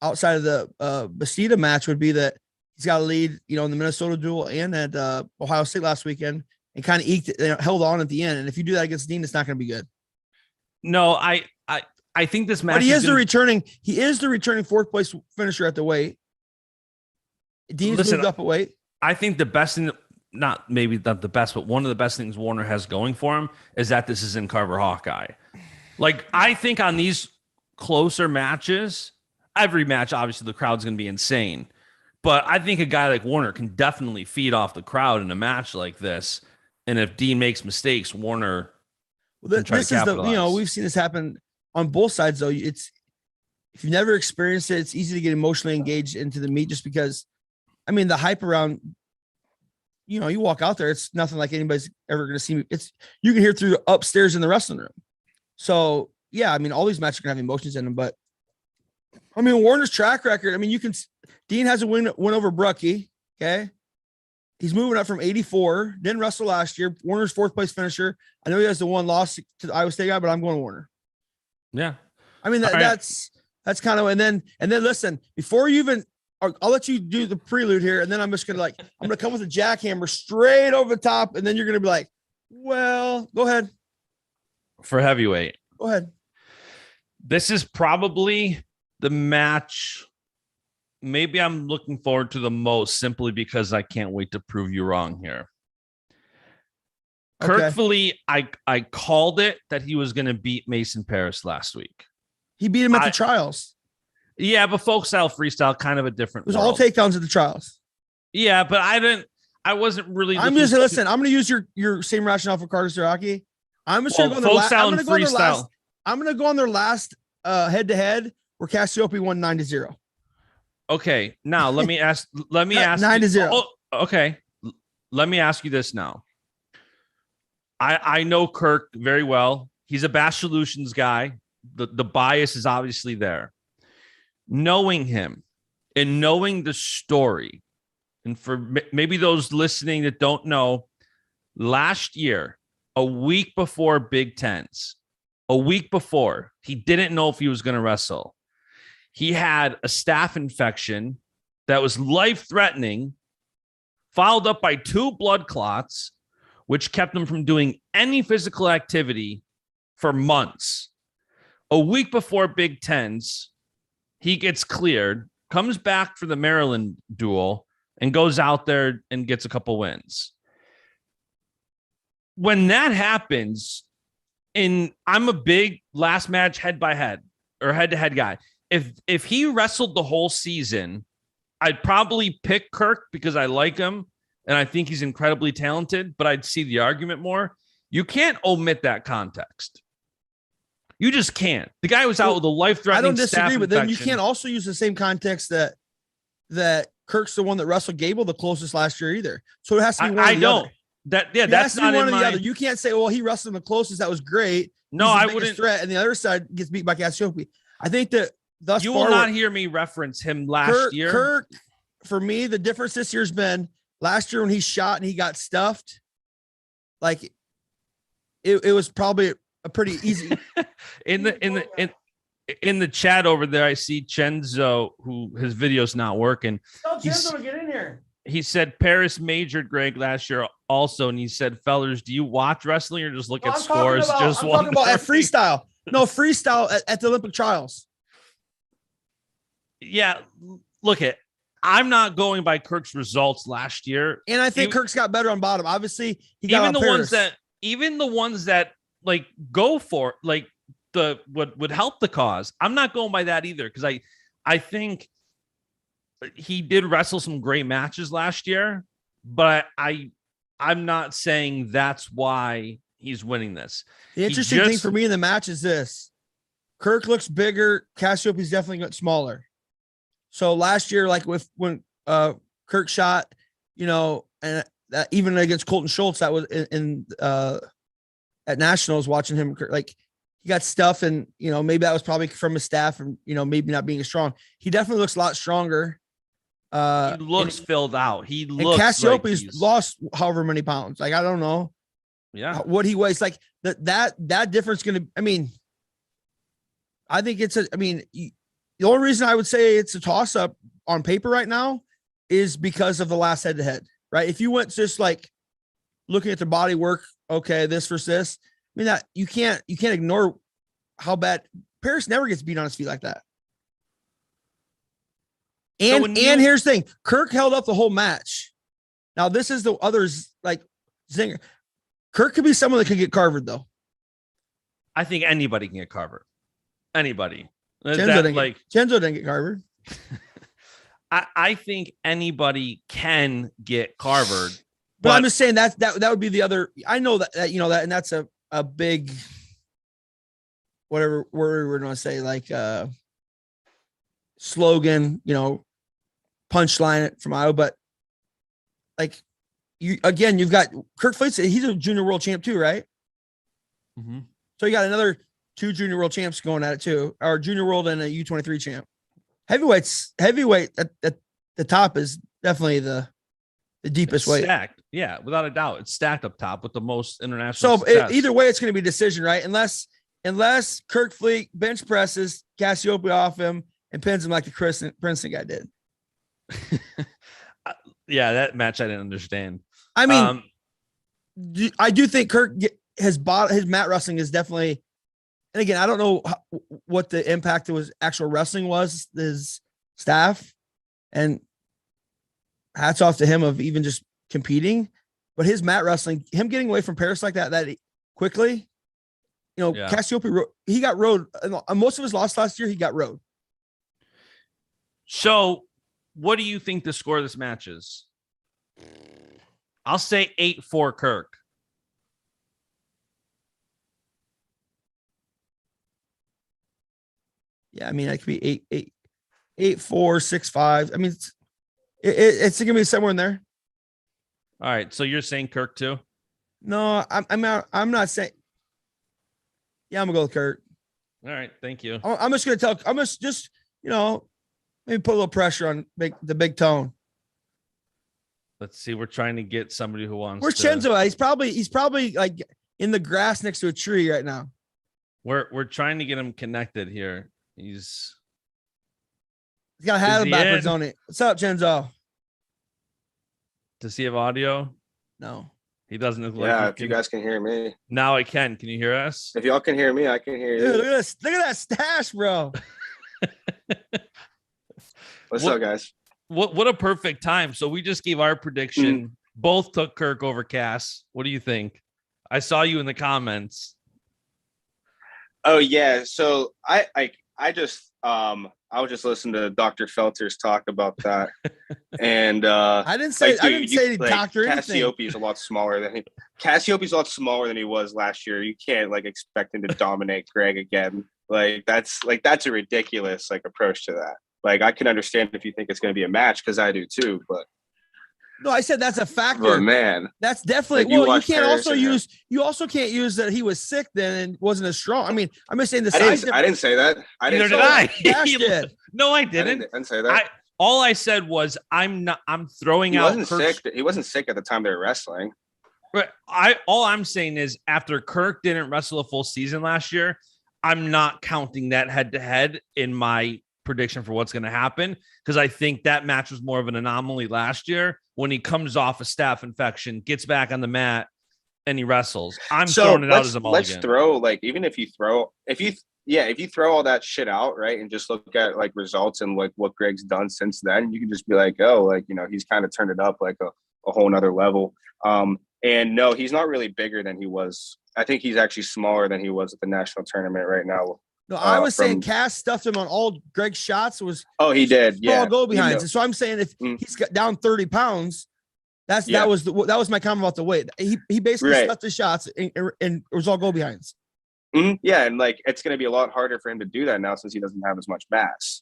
outside of the Bastida match would be that he's got a lead, in the Minnesota duel and at Ohio State last weekend, and kind of held on at the end. And if you do that against Dean, it's not going to be good. No, I think this match. But he is the returning fourth place finisher at the weight. Dean's moved up a weight. I think the best thing, maybe not the best, but one of the best things Warner has going for him is that this is in Carver Hawkeye. Like, I think on these closer matches, every match, obviously the crowd's going to be insane. But I think a guy like Warner can definitely feed off the crowd in a match like this. And if Dean makes mistakes, Warner can try to capitalize. We've seen this happen on both sides, though. If you've never experienced it, it's easy to get emotionally engaged into the meet just because, the hype around, you walk out there, it's nothing like anybody's ever going to see. You can hear through upstairs in the wrestling room. So, yeah, all these matches are going to have emotions in them. But, Warner's track record, Dean has a win over Brucky, okay? He's moving up from 84, didn't wrestle last year. Warner's fourth place finisher. I know he has the one loss to the Iowa State guy, but I'm going Warner. Yeah. That's kind of, and then listen, before you even, I'll let you do the prelude here. And then I'm just going to I'm going to come with a jackhammer straight over the top. And then you're going to be like, well, go ahead. For heavyweight. Go ahead. This is probably the match maybe I'm looking forward to the most simply because I can't wait to prove you wrong here. Okay. Kirk Foley, I called it that he was going to beat Mason Paris last week. He beat him at the trials. Yeah, but folk style freestyle, kind of a different. It was all takedowns at the trials. Yeah, but I wasn't really. I'm just listen. I'm going to use your same rationale for Carter Siraki. I'm just going to go on their last. I'm going to go on their last head to head where Cassiope won 9-0. Okay, now let me ask. 9-0. Oh, okay, let me ask you this now. I know Kirk very well. He's a Basch Solutions guy. The bias is obviously there. Knowing him and knowing the story, and for maybe those listening that don't know, last year, a week before Big Tens, a week before, he didn't know if he was going to wrestle. He had a staph infection that was life-threatening, followed up by 2 blood clots, which kept him from doing any physical activity for months. A week before Big Tens, he gets cleared, comes back for the Maryland duel, and goes out there and gets a couple wins. When that happens, and I'm a big last match head-by-head or head-to-head guy. If he wrestled the whole season, I'd probably pick Kirk because I like him and I think he's incredibly talented, but I'd see the argument more. You can't omit that context. You just can't. The guy was out with a life-threatening. I don't disagree, but then you infection. can't also use the same context that Kirk's the one that wrestled Gable the closest last year either. So it has to be one I or the don't. other. That's not one in or my. the other. You can't say, well, he wrestled the closest. That was great. No, I wouldn't. Threat, and the other side gets beat by Cassiope. I think that thus you far, will not hear me reference him last year. Kirk, for me, the difference this year's been last year when he shot and he got stuffed. Like it was probably a pretty easy. in the chat over there, I see Chenzo, who his video's not working. Tell Chenzo to get in here. He said Paris majored Greg last year also, and he said, "Fellers, do you watch wrestling or just look at scores?" I'm talking about at freestyle. No, freestyle at the Olympic trials. Yeah, look at. I'm not going by Kirk's results last year, and I think Kirk's got better on bottom. Obviously, he got even the ones that like go for like the would help the cause. I'm not going by that either because I think he did wrestle some great matches last year, but I'm not saying that's why he's winning this. The interesting thing for me in the match is this: Kirk looks bigger. Cassiope's definitely got smaller. So last year, like when Kirk shot, and that, even against Colton Schultz, that was in at Nationals, watching him, like he got stuff, and maybe that was probably from his staff, and maybe not being as strong. He definitely looks a lot stronger. He looks filled out. He looks. Cassiope's like lost however many pounds. Like I don't know. Yeah, what he weighs. Like that difference going to. I think it's the only reason I would say it's a toss up on paper right now is because of the last head to head. Right? If you went just like looking at the body work, okay, this versus this. That you can't ignore how bad Paris never gets beat on his feet like that. So And here's the thing: Kirk held up the whole match. Now this is the others like Zinger. Kirk could be someone that could get carvered though. I think anybody can get carvered. Anybody. Chenzo didn't get carvered. I think anybody can get carvered. But I'm just saying that would be the other. I know that you know that, and that's a big whatever word we're going to say, like slogan, you know, punchline from Iowa. But like you've got Kirk Fleets. He's a junior world champ too, right? Mm-hmm. So you got another 2 junior world champs going at it too, or junior world and a U23 champ. Heavyweight at the top is definitely the deepest weight. Stacked. Yeah, without a doubt. It's stacked up top with the most international. So either way, it's going to be a decision, right? Unless Kirk Fleet bench presses Cassiope off him and pins him like the Princeton guy did. Yeah, that match I didn't understand. I mean, I do think Kirk his mat wrestling is definitely. And again, I don't know what the impact of his actual wrestling was, his staff, and hats off to him of even just competing. But his mat wrestling, him getting away from Paris like that quickly, you know, yeah. Cassiope, he got rode. Most of his loss last year, he got rode. So, what do you think the score of this match is? I'll say 8-4 Kirk. Yeah, I mean, it could be 8-4, 6-5. I mean, it's gonna be somewhere in there. All right, so you're saying Kirk too? No, I'm not saying. Yeah, I'm gonna go with Kirk. All right, thank you. I'm just gonna tell. I'm just you know, maybe put a little pressure on the big tone. Let's see. We're trying to get somebody who wants. Where's Chenzo? He's probably like in the grass next to a tree right now. We're trying to get him connected here. He's got a hat backwards on it. What's up, Chenzo? Does he have audio? No. He doesn't look like. Yeah, if you guys can hear me. Now I can. Can you hear us? If y'all can hear me, I can hear you. Dude, look at that stash, bro. What's up, guys? What a perfect time. So we just gave our prediction. Both took Kirk over Cass. What do you think? I saw you in the comments. Oh yeah. So I was just listening to Dr. Felter's talk about that. And I didn't say doctor Cassiope is a lot smaller than he was last year. You can't like expect him to dominate Greg again. That's a ridiculous approach to that. Like, I can understand if you think it's going to be a match, because I do too, but no, I said that's a factor. But man, that's definitely you also can't use that he was sick then and wasn't as strong. I mean, I'm just saying the size. I didn't say that. Neither did I. Did. No, I didn't. I didn't say that. All I said was I'm throwing he out. Wasn't sick. He wasn't sick at the time they were wrestling. But all I'm saying is after Kirk didn't wrestle a full season last year, I'm not counting that head to head in my prediction for what's going to happen, because I think that match was more of an anomaly last year when he comes off a staph infection, gets back on the mat, and he wrestles. I'm throwing it out as a mulligan. Let's throw even if you throw all that shit out, right, and just look at results and what Greg's done since then, you can just be like, oh, he's kind of turned it up a whole nother level. And no, he's not really bigger than he was. I think he's actually smaller than he was at the national tournament right now. No, I was saying Cass stuffed him on all Greg's shots. He did. Yeah, go behinds. And so I'm saying if he's got down 30 pounds, that was my comment about the weight. He basically stuffed the shots and it was all go behinds. Mm-hmm. Yeah, and it's going to be a lot harder for him to do that now since he doesn't have as much mass.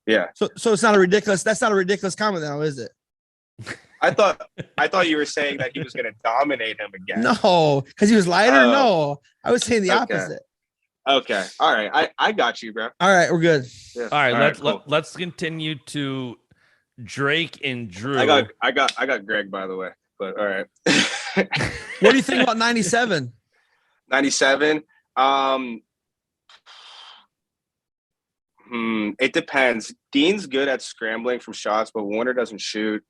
Yeah. So it's not a ridiculous. That's not a ridiculous comment now, is it? I thought you were saying that he was going to dominate him again. No, because he was lighter. No, I was saying the opposite. Okay. All right. I got you, bro. All right. We're good. Yeah. All right. Let's continue to Drake and Drew. I got Greg, by the way, but all right. What do you think about 97? 97. It depends. Dean's good at scrambling from shots, but Warner doesn't shoot.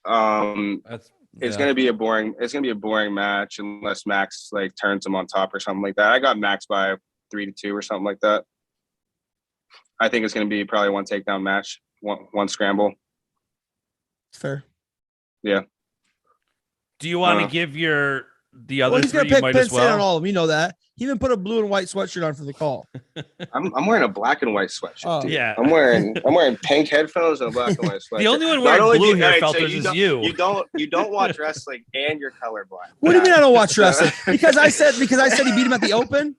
That's It's gonna be a boring match unless Max like turns him on top or something like that. I got Max by 3-2 or something like that. I think it's gonna be probably one takedown match, one scramble. Fair. Yeah. Do you want to give the other Well, he's three? gonna You pick might Penn as State on well. all of them. You know that. He even put a blue and white sweatshirt on for the call. I'm wearing a black and white sweatshirt. Oh. Dude. Yeah. I'm wearing pink headphones and a black and white sweatshirt. The only one Not wearing only blue do here, all right, so Felters, is you. You don't watch wrestling and you're colorblind. What do you mean I don't watch wrestling? Because I said he beat him at the Open.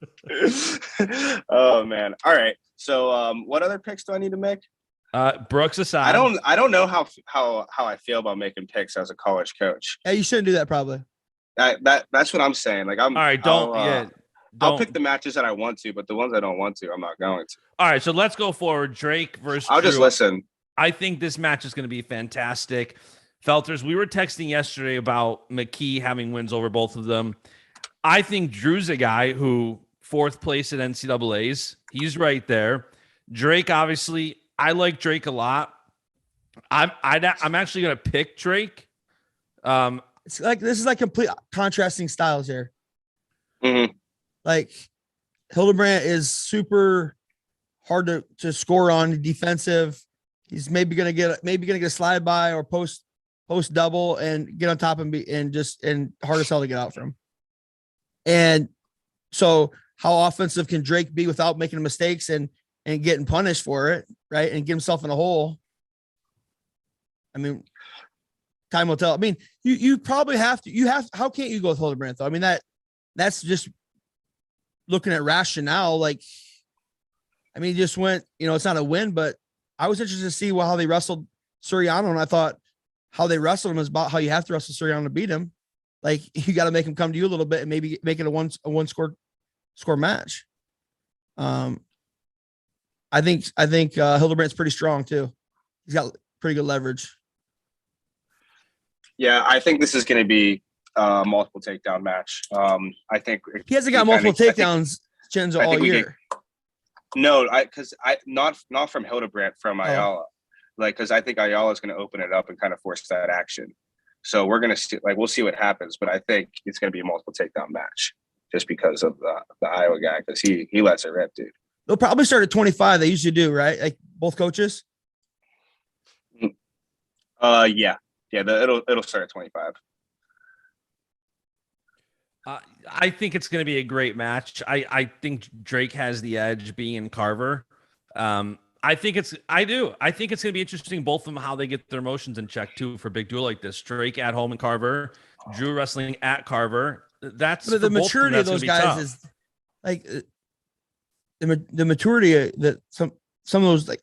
Oh man. All right. So what other picks do I need to make? Brooks aside. I don't know how I feel about making picks as a college coach. Yeah, you shouldn't do that probably. That's what I'm saying. Like I'm All right, I'll pick the matches that I want to, but the ones I don't want to, I'm not going to. All right, so let's go forward. Drake versus I'll just Drew. listen. I think this match is going to be fantastic. Felters, we were texting yesterday about McKee having wins over both of them. I think Drew's a guy who 4th place at NCAAs. He's right there. Drake, obviously, I like Drake a lot. I'm actually going to pick Drake. It's like this is like complete contrasting styles here. Mm-hmm. Like Hildebrandt is super hard to score on, defensive. He's maybe gonna get a slide by or post double and get on top and hard as hell to get out from. And so how offensive can Drake be without making mistakes and getting punished for it, right? And get himself in a hole. I mean, time will tell. I mean, you probably have to. How can't you go with Hildebrandt though? I mean that's just looking at rationale. Like, I mean, he just went. It's not a win, but I was interested to see how they wrestled Suriano, and I thought how they wrestled him is about how you have to wrestle Suriano to beat him. Like, you got to make him come to you a little bit and maybe make it a one score match. I think Hildebrandt's pretty strong too. He's got pretty good leverage. Yeah, I think this is going to be a multiple takedown match. I think he hasn't got multiple takedowns, Chenzo, all year. Not from Hildebrandt, from Ayala. Because I think Ayala is going to open it up and kind of force that action. So we're going to see, we'll see what happens, but I think it's going to be a multiple takedown match just because of the Iowa guy, because he lets it rip, dude. They'll probably start at 25. They usually do, right? Like both coaches. Yeah. It'll start at 25. I think it's going to be a great match. I think Drake has the edge being in Carver. I think it's going to be interesting, both of them, how they get their emotions in check too for a big duel like this. Drake at home in Carver, Drew wrestling at Carver. That's the maturity of those guys tough. Is like the maturity that some of those, like,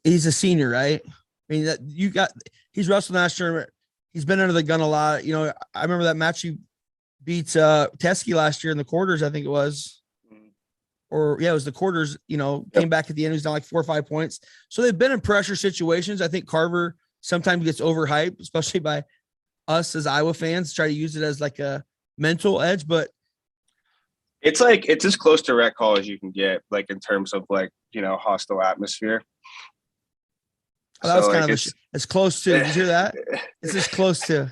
he's a senior, right? I mean, that he's wrestled last tournament. He's been under the gun a lot. I remember that match he beat Teskey last year in the quarters, I think it was. Or it was the quarters, came back at the end. He was down like 4 or 5 points. So they've been in pressure situations. I think Carver sometimes gets overhyped, especially by us as Iowa fans, try to use it as like a mental edge, but it's as close to rec call as you can get, like in terms of hostile atmosphere. That was kind of as close to. Did you hear that? It's as close to.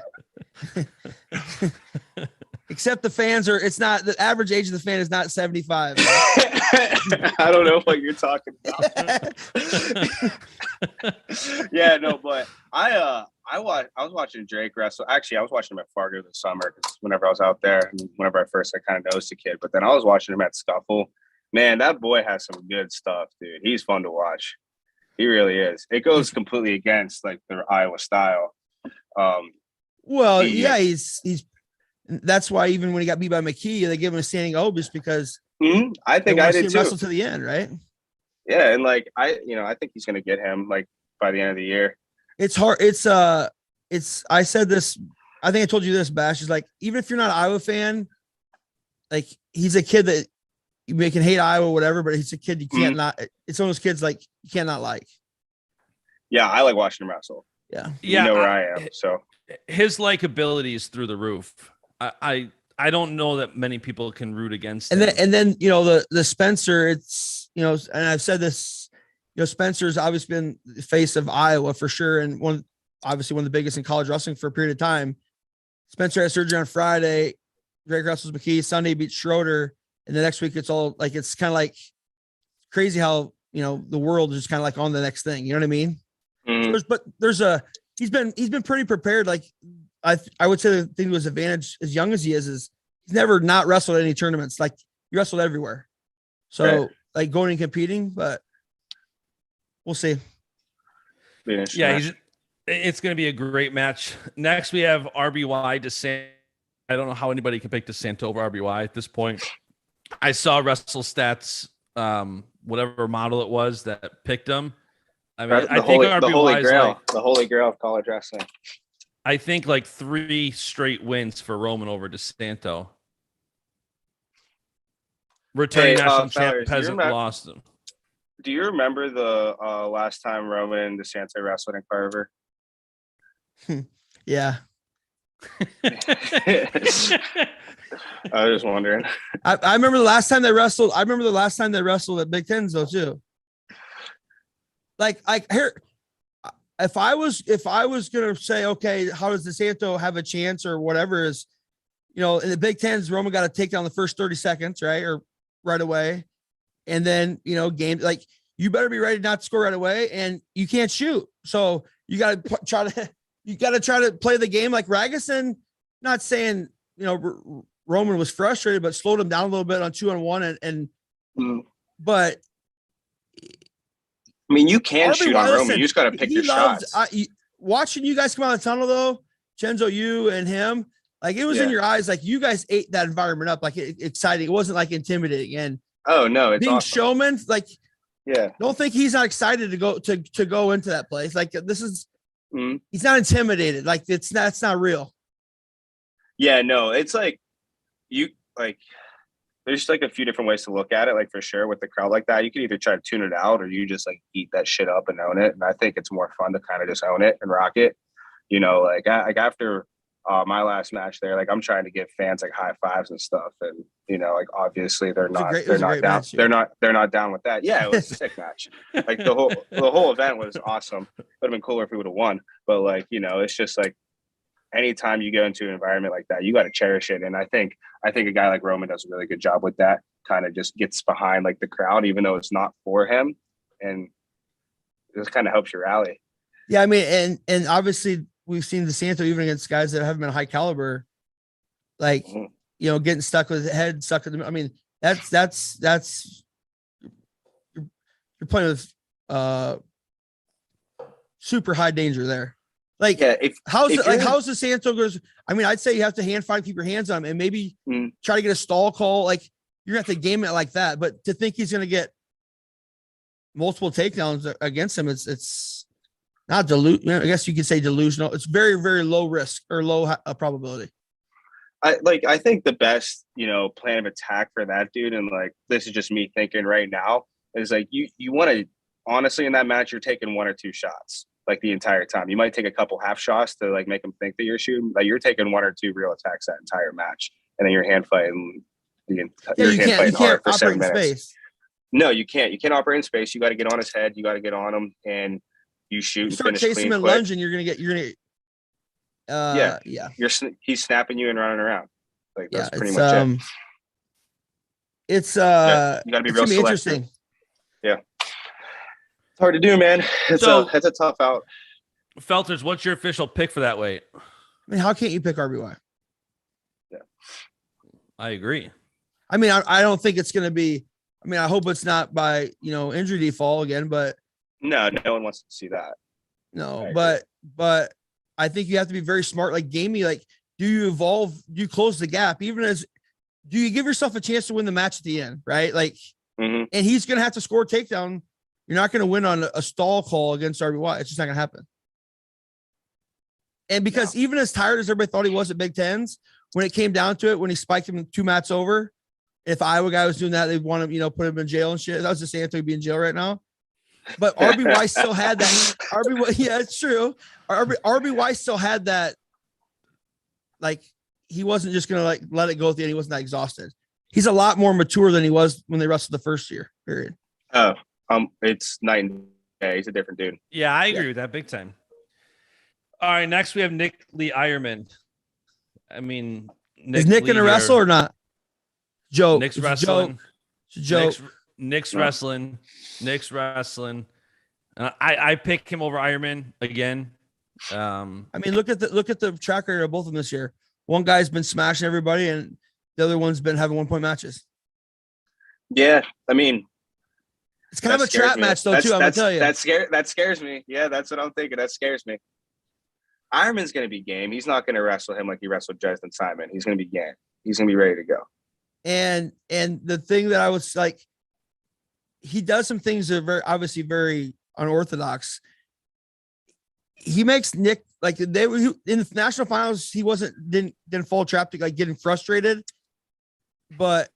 Except the fans it's not, the average age of the fan is not 75. I don't know what you're talking about. Yeah, no, but I was watching Drake wrestle. Actually, I was watching him at Fargo this summer because whenever I was out there, and whenever I kind of noticed the kid, but then I was watching him at Scuffle. Man, that boy has some good stuff, dude. He's fun to watch. He really is. It goes completely against like their Iowa style. He's that's why even when he got beat by McKee, they give him a standing O just because I think I did too. Wrestle to the end, right? Yeah, and I think he's gonna get him like by the end of the year. It's hard. I said this, I think I told you this, Bash, is like, even if you're not an Iowa fan, like he's a kid that you can hate Iowa, whatever, but he's a kid you can't not. It's one of those kids like you cannot like. Yeah, I like watching him wrestle. Yeah, you know where I am. So his likability is through the roof. I don't know that many people can root against him. And then the Spencer, it's and I've said this, Spencer's obviously been the face of Iowa for sure, and one of the biggest in college wrestling for a period of time. Spencer had surgery on Friday. Greg Russell's McKee. Sunday beat Schroeder. And the next week it's all like, it's kind of like crazy how, the world is kind of like on the next thing. You know what I mean? So he's been pretty prepared. Like I would say the thing to his advantage as young as he is he's never not wrestled any tournaments. Like he wrestled everywhere. So like going and competing, but we'll see. Yeah. It's going to be a great match. Next we have RBY DeSanto. I don't know how anybody can pick DeSanto over RBY at this point. I saw Wrestle Stats, whatever model it was that picked him. I mean, I think RBY the holy grail of college wrestling. I think like 3 straight wins for Roman over DeSanto. Returning national champ hasn't lost him. Do you remember the last time Roman and DeSanto wrestled in Carver? Yeah. I was just wondering. I remember the last time they wrestled. I remember the last time they wrestled at Big Tens though too. Like here, if I was gonna say, okay, how does DeSanto have a chance or whatever is, in the Big Tens, Roman got to take down the first 30 seconds, right? Or right away. And then, game, like you better be ready not to score right away and you can't shoot. So you got to try to play the game like Ragusan, not saying, Roman was frustrated, but slowed him down a little bit on 2-on-1 but I mean, you can shoot on Roman. You just got to pick your shots. Watching you guys come out of the tunnel though, Chenzo, you and him, like it was in your eyes, like you guys ate that environment up, like exciting. It wasn't like intimidating. And oh no, it's being awesome. showman, like don't think he's not excited to go into that place. Like this is he's not intimidated. Like that's not real. Yeah, no, it's like there's like a few different ways to look at it. Like for sure with the crowd like that, you can either try to tune it out or you just like eat that shit up and own it. And I think it's more fun to kind of just own it and rock it. Like after my last match there, like I'm trying to give fans like high fives and stuff. And, like obviously they're not down. They're not down with that. Yeah, it was a sick match. Like the whole event was awesome. Would have been cooler if we would have won. But like, it's just like, anytime you go into an environment like that, you got to cherish it. And I think a guy like Roman does a really good job with that, kind of just gets behind like the crowd, even though it's not for him. And it just kind of helps you rally. Yeah. I mean, and obviously we've seen DeSanto even against guys that haven't been high caliber, like, getting stuck with the head stuck with them. I mean, that's you're playing with super high danger there. Like, how's DeSanto goes? I mean, I'd say you have to hand fight, keep your hands on him, and maybe try to get a stall call. Like, you're gonna have to game it like that. But to think he's gonna get multiple takedowns against him, it's not I guess you could say delusional. It's very, very low risk or low probability. I think the best, plan of attack for that dude, and like this is just me thinking right now, is like you want to honestly in that match you're taking 1 or 2 shots. Like the entire time, you might take a couple half shots to like make them think that you're shooting. Like you're taking 1 or 2 real attacks that entire match, and then you're hand fighting you can't for 7 operate in minutes. Space. No, you can't. You can't operate in space. You got to get on his head. You got to get on him, and you shoot. You start chasing him and lunging, you're gonna. He's snapping you and running around. Like that's pretty much it. It's you got to be real selective. Interesting. Yeah. It's hard to do, man. It's a tough out. Felters, what's your official pick for that weight? I mean, how can't you pick RBY? Yeah, I agree. I mean, I don't think it's going to be. I mean, I hope it's not by injury default again, but no one wants to see that. No, but I think you have to be very smart. Like gamey, like do you evolve? Do you close the gap? Do you give yourself a chance to win the match at the end? Right, like, and he's going to have to score a takedown. You're not going to win on a stall call against RBY. It's just not going to happen. And because even as tired as everybody thought he was at Big Tens, when it came down to it, when he spiked him 2 mats over, if Iowa guy was doing that, they'd want him, put him in jail and shit. That was just saying he'd be in jail right now. But RBY still had that. Yeah, it's true. RBY still had that. Like he wasn't just going to like let it go at the end. He wasn't that exhausted. He's a lot more mature than he was when they wrestled the first year. Period. Oh. It's night and day. He's a different dude. Yeah, I agree with that big time. All right, next we have Nick Lee Ironman. I mean, Is Nick going to wrestle or not? Joe. Nick's wrestling. Joe. Nick's wrestling. Nick's wrestling. I pick him over Ironman again. I mean, look at the track record of both of them this year. One guy's been smashing everybody, and the other one's been having 1-point matches. Yeah, I mean, it's kind of a trap match, though. I'm gonna tell you that scares me. Yeah, that's what I'm thinking. That scares me. Ironman's going to be game. He's not going to wrestle him like he wrestled Justin Simon. He's going to be game. He's going to be ready to go. And the thing that I was like, he does some things that are obviously very unorthodox. He makes Nick like in the national finals. He didn't fall trap to like getting frustrated, but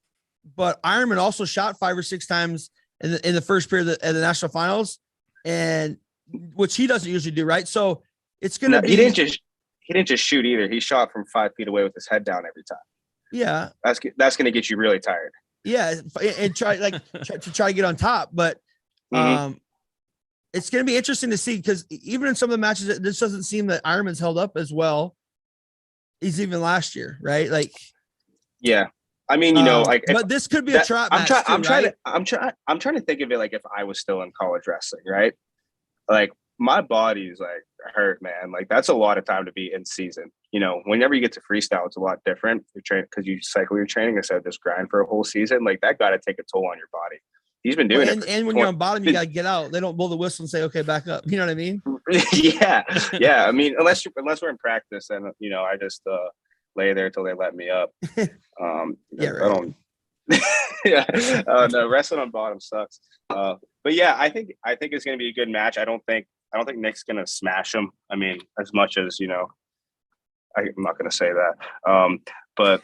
Ironman also shot 5 or 6 times in the first period of the national finals, and which he doesn't usually do, right? So it's gonna be. He didn't just shoot either. He shot from 5 feet away with his head down every time. Yeah, that's gonna get you really tired. Yeah, and try to get on top, but it's going to be interesting to see because even in some of the matches, this doesn't seem that Ironman's held up as well as even last year, right? like, yeah, I mean, but this could be a trap match. I'm trying to think of it like if I was still in college wrestling, right? Like my body's like hurt, man. Like that's a lot of time to be in season. Whenever you get to freestyle, it's a lot different. You're training because you cycle your training instead of just grind for a whole season. Like that got to take a toll on your body. He's been doing it. And when you're on bottom, you got to get out. They don't blow the whistle and say, okay, back up. You know what I mean? Yeah. I mean, unless we're in practice, then, I just lay there till they let me up. Yeah, right. I don't. Yeah. No, wrestling on bottom sucks. But yeah, I think it's going to be a good match. I don't think Nick's going to smash him. I mean, as much as, I'm not going to say that. But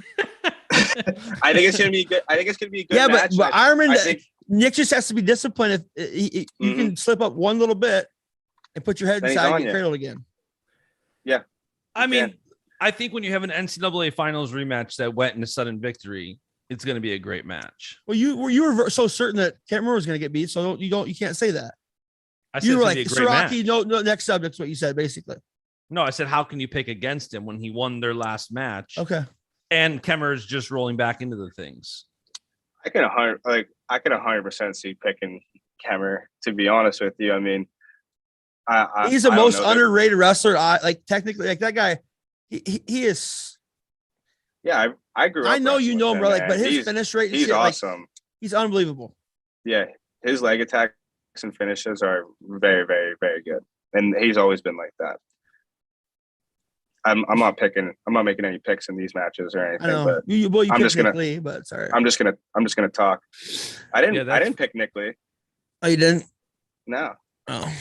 I think it's going to be good. I think it's going to be a good match. But Ironman, Nick just has to be disciplined. If you can slip up one little bit and put your head inside and get cradled again. Yeah. I mean, I think when you have an NCAA finals rematch that went in a sudden victory, it's going to be a great match. Well, you were so certain that Cameron was going to get beat. So you can't say that. I said you were like, Siraki, no, next subject's what you said, basically. No, I said, how can you pick against him when he won their last match? Okay. And Kemmer's just rolling back into the things. I can 100% see picking Kemmer, to be honest with you. I mean, he's the most underrated wrestler. Technically, like that guy, he is. Yeah, I grew up. I know you know him, bro. But his finish rate, he's awesome. He's unbelievable. Yeah, his leg attacks and finishes are very, very, very good, and he's always been like that. I'm not making any picks in these matches or anything. I know. But I'm just gonna Lee, but sorry. I'm just gonna talk. I didn't pick Nick Lee. Oh, you didn't? No. Oh.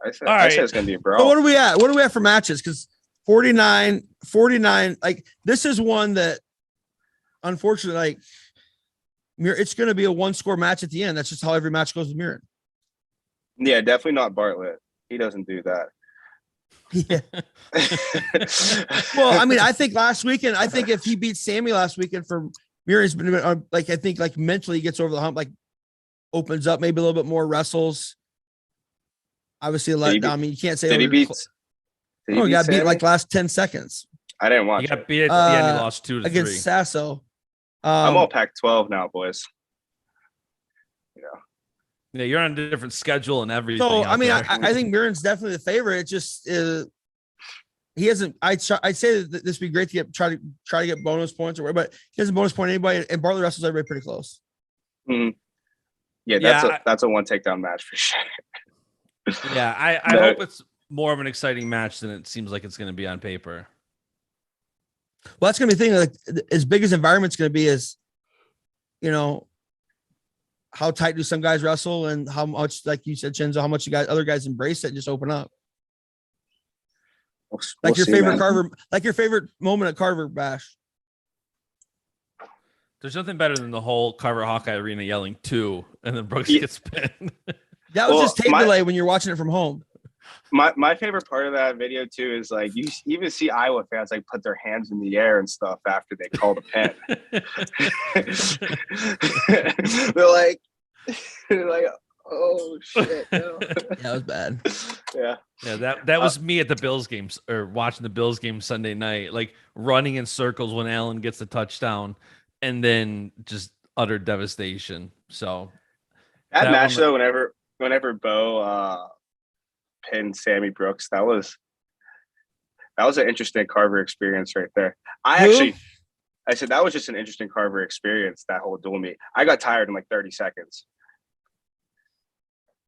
I said it's gonna be a brawl. So what are we at? What do we have for matches? Because 49, like this is one that unfortunately, like it's gonna be a 1-score match at the end. That's just how every match goes with Mirren. Yeah, definitely not Bartlett. He doesn't do that. Yeah. Well, I mean, I think last weekend, if he beats Sammy last weekend for Mirren's been like, I think like mentally he gets over the hump, like opens up maybe a little bit more, wrestles. Obviously, I mean, you can't say he got beat like last 10 seconds. I didn't watch. He got beat at the end. He lost 2-3 against Sasso. I'm all Pac-12 now, boys. Yeah, you're on a different schedule and everything. So I mean, I think Mirren's definitely the favorite. It just he hasn't. I'd say that this would be great to try to get bonus points or whatever, but he doesn't bonus point anybody, and Bartlett wrestles everybody pretty close. Mm-hmm. Yeah, that's a one takedown match for sure. Yeah, I hope it's more of an exciting match than it seems like it's going to be on paper. Well, that's going to be the thing. Like, as big as environment's going to be is, how tight do some guys wrestle and how much, like you said, Chenzo, how much other guys embrace it and just open up. Like your favorite Carver, like your favorite moment at Carver Bash. There's nothing better than the whole Carver Hawkeye Arena yelling 2 and then Brooks gets pinned. That was just tape delay when you're watching it from home. My favorite part of that video too is like you even see Iowa fans like put their hands in the air and stuff after they call the pin. they're like, oh shit! No. Yeah, that was bad. Yeah. Yeah, that was me at the Bills games or watching the Bills game Sunday night, like running in circles when Allen gets the touchdown and then just utter devastation. So That that match one, though, whenever Bo pinned Sammy Brooks, that was an interesting Carver experience right there. I said that was just an interesting Carver experience, that whole duel meet. I got tired in like 30 seconds.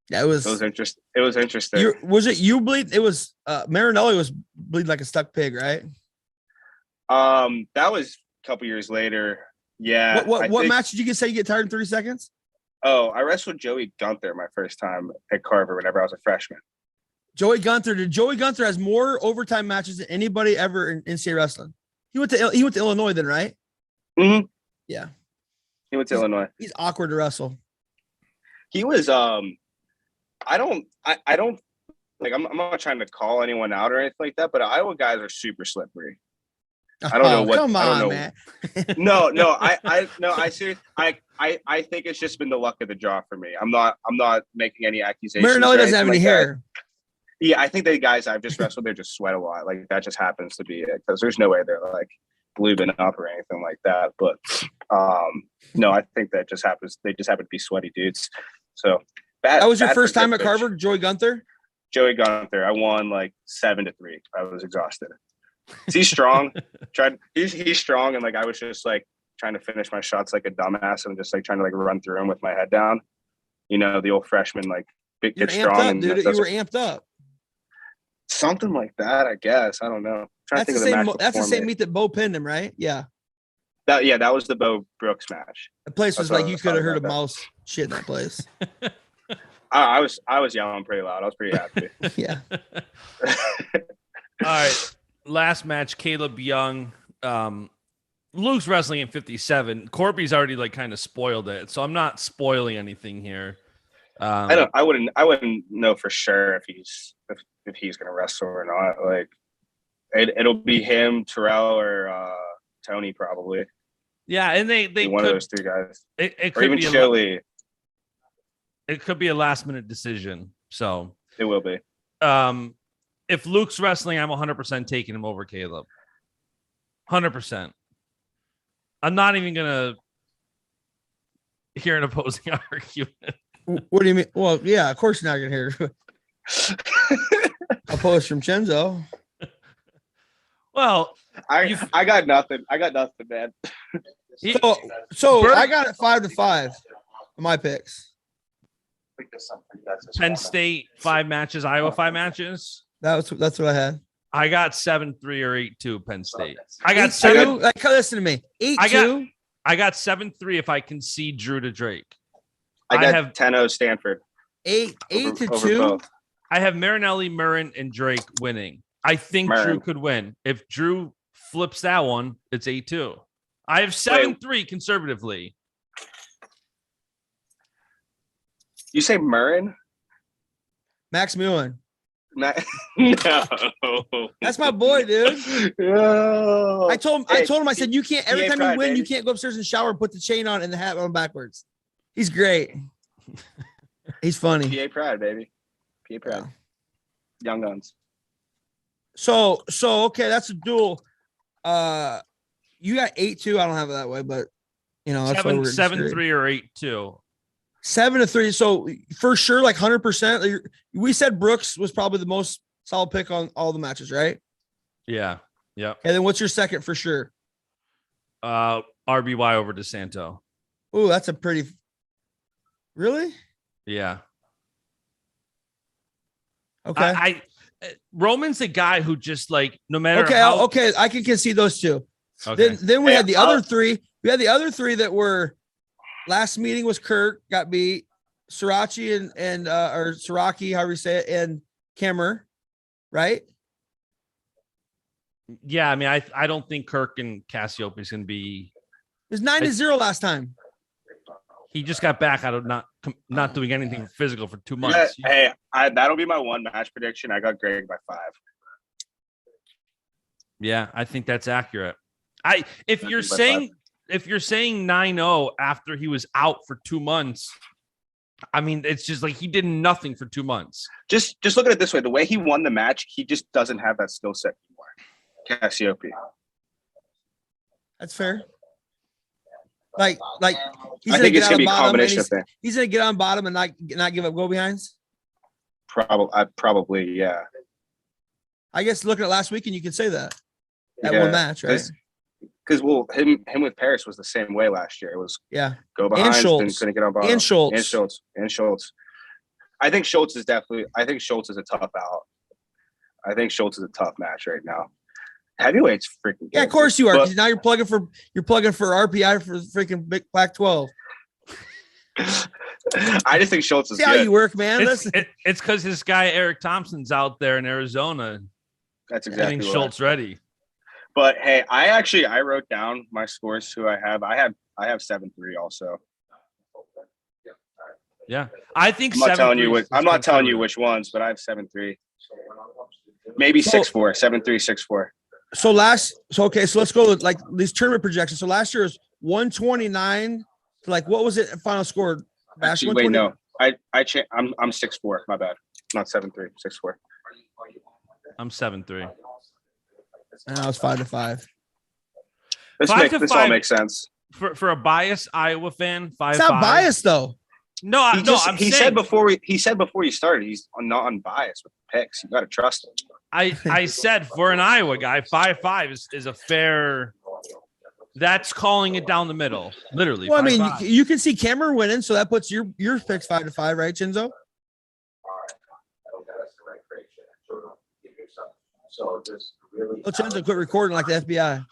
Yeah, It was interesting. It was interesting. Was it you bleed? It was Marinelli was bleeding like a stuck pig, right? That was a couple years later. Yeah. What match did you say you get tired in 30 seconds? Oh, I wrestled Joey Gunther my first time at Carver whenever I was a freshman. Joey Gunther has more overtime matches than anybody ever in NCAA wrestling. He went to Illinois then, right? Mm-hmm. Yeah. He went to Illinois. He's awkward to wrestle. He was I don't like I'm not trying to call anyone out or anything like that, but Iowa guys are super slippery. I don't know what. Come on, I don't know. man. I seriously, I think it's just been the luck of the draw for me. I'm not making any accusations. Marinelli doesn't have any hair. Yeah, I think the guys I've just wrestled, they just sweat a lot. Like that just happens to be it because there's no way they're like lubing up or anything like that. But no, I think that just happens. They just happen to be sweaty dudes. So that was your first time at Carver, Joey Gunther? Joey Gunther. I won like 7-3. I was exhausted. He's strong. He's strong, and like I was just like trying to finish my shots like a dumbass and just like trying to like run through them with my head down. You know, the old freshman like big kid strong. Up, dude. You were amped up. Something like that, I guess. I don't know. That's the same meet that Bo pinned him, right? Yeah. That was the Bo Brooks match. The place was like you could have heard a mouse shit in that place. I was yelling pretty loud. I was pretty happy. Yeah. All right. Last match, Caleb Young. Luke's wrestling in 57. Corby's already like kind of spoiled it, so I'm not spoiling anything here. I wouldn't know for sure if he's gonna wrestle or not. Like it'll be him, Terrell, or Tony probably. Yeah, and they one of those two guys. It could even Chili. It could be a last minute decision. So it will be. If Luke's wrestling, I'm 100% taking him over Caleb. 100%. I'm not even gonna hear an opposing argument. What do you mean? Well, yeah, of course you're not gonna hear a post from Chenzo. Well, I got nothing. Man. So I got it 5-5 on my picks. Penn State 5 matches, Iowa 5 matches. That's what I had. I got 7-3 or 8-2 Penn State. I got 7. Like, listen to me. 8-2. I got 7-3 if I concede Drew to Drake. I have 10-0 Stanford. 8-2. I have Marinelli, Murrin, and Drake winning. I think Drew could win. If Drew flips that one, it's 8-2. I have 7-3 conservatively. You say Murrin? Max Mullen. No. That's my boy, dude. No. I told him, I said, you can't, every time you win, you can't go upstairs and shower and put the chain on and the hat on backwards. He's great. He's funny. PA Pride, baby. PA Pride. Yeah. Young Guns. So okay, that's a duel. You got 8-2. I don't have it that way, but you know, that's 7-3 or 8-2. 7-3. So for sure, like 100%. We said Brooks was probably the most solid pick on all the matches, right? Yeah. Yep. And then what's your second for sure? RBY over DeSanto. Oh, that's a pretty. Really? Yeah. Okay. Roman's a guy who just like no matter. Okay. I can concede those two. Okay. Then we had the other three. We had the other three that were. Last meeting was Kirk got beat, Srirachi and or Siraki, however you say it, and Kemmer, right? Yeah, I mean, I don't think Kirk and Cassiope is going to be. It was 9-0 last time. He just got back out of not doing anything physical for 2 months. Yeah, hey, that'll be my one match prediction. I got Greg by 5. Yeah, I think that's accurate. If you're saying 9-0 after he was out for 2 months, I mean, it's just like he did nothing for 2 months. Just look at it this way: the way he won the match, he just doesn't have that skill set anymore. Cassiope. That's fair. Like he's I gonna think get it's out gonna of be a bottom, and combination of things. he's gonna get on bottom and not give up go behinds. Probably, yeah. I guess looking at last weekend, you could say that Yeah, one match, right? Because him with Paris was the same way last year. It was Yeah, go behind, then Schultz. couldn't get on bottom. And Schultz. And Schultz. I think Schultz is a tough out. I think Schultz is a tough match right now. Heavyweight's freaking good. Yeah, of course you are. Because now you're plugging for RPI for freaking big Pac-12. I just think Schultz is See how good. you work, man. It's because this guy Eric Thompson's out there in Arizona That's exactly getting what. Schultz ready. But hey, I wrote down my scores. Who I have 7-3 also. Yeah, I think I'm not telling 7-3 you is I'm not telling you conservative. which ones, but I have 7-3. Maybe So- 6-4, 7-3, 6-4. So let's go with like these tournament projections. So last year was 129. Like what was it? Final score? Bash, Actually, wait, 120? no. I'm 6-4. My bad. Not 7-3, 6-4. I'm 7-3. And I was 5-5. This 5 to all 5. makes sense. For a biased Iowa fan, 5-5. It's not biased though. No, I'm He saying, said before you started, he's not unbiased with the picks. You got to trust him. I said for an Iowa guy, 5-5 is a fair. That's calling it down the middle, literally. Well, I mean, 5-5. you can see Cameron winning, so that puts your picks 5-5, right, Chinzo? Oh, Chinzo, quit recording like the FBI.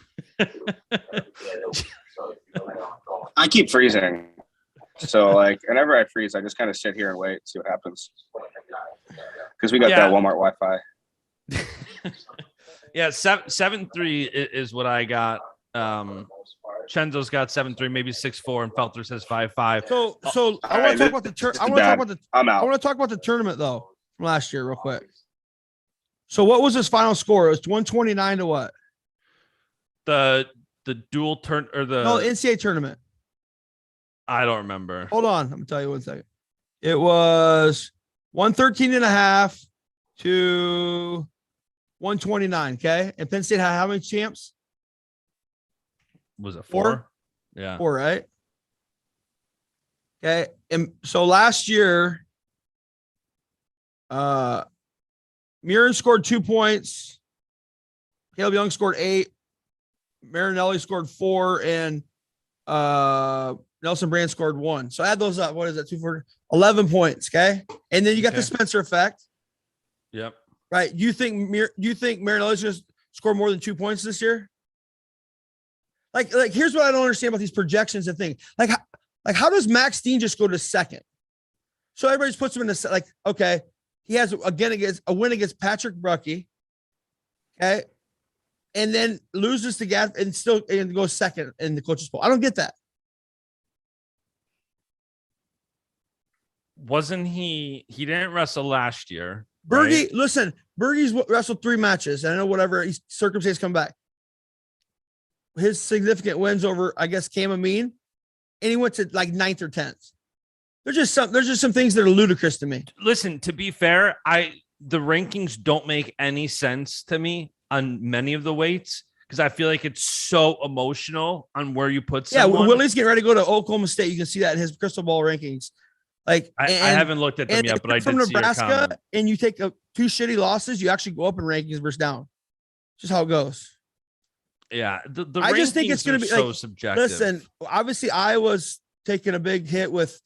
I keep freezing. So, like, whenever I freeze, I just kind of sit here and wait, see what happens. Because we got Yeah. that Walmart Wi-Fi. Yeah, 7-3 is what I got. Chenzo's got 7-3, maybe 6-4, and Felter says 5-5. So I All want to right, talk about the this is I want to bad. talk about the I'm I out. want to talk about the tournament though from last year real quick. So what was his final score? It was 129 to what? The dual turn or the No, NCAA tournament. I don't remember. Hold on, I'm gonna tell you 1 second. It was 113.5 to 129. Okay, and Penn State had how many champs? Was it 4? 4? Yeah. 4, right? Okay, and so last year, Mirren scored 2 points. Caleb Young scored 8. Marinelli scored 4, and Nelson Brand scored 1. So add those up. What is that? 2 for 11 points. Okay, and then you got the Okay. Spencer effect, Yep. right? You think Marinelli's going to score more than 2 points this year? Like here's what I don't understand about these projections and things. Like how does Max Dean just go to second? So everybody just puts him in the like, okay, he has a win against Patrick Bruckey, okay, and then loses to Gaff and goes second in the coaches poll. I don't get that. Wasn't he didn't wrestle last year. Bergie, right? listen, Bergie's wrestled 3 matches. I know whatever circumstance come back. His significant wins over, I guess, Cam Amin, and he went to like 9th or 10th. There's just some things that are ludicrous to me. Listen, to be fair, the rankings don't make any sense to me on many of the weights because I feel like it's so emotional on where you put Yeah, someone. Willie's getting ready to go to Oklahoma State. You can see that in his crystal ball rankings. Like I haven't looked at them and yet, but I from did see your Nebraska, comment. and you take 2 shitty losses, you actually go up in rankings versus down. Just how it goes. Yeah, the I just think it's rankings going are to be so like, subjective. listen, obviously Iowa's taking a big hit with,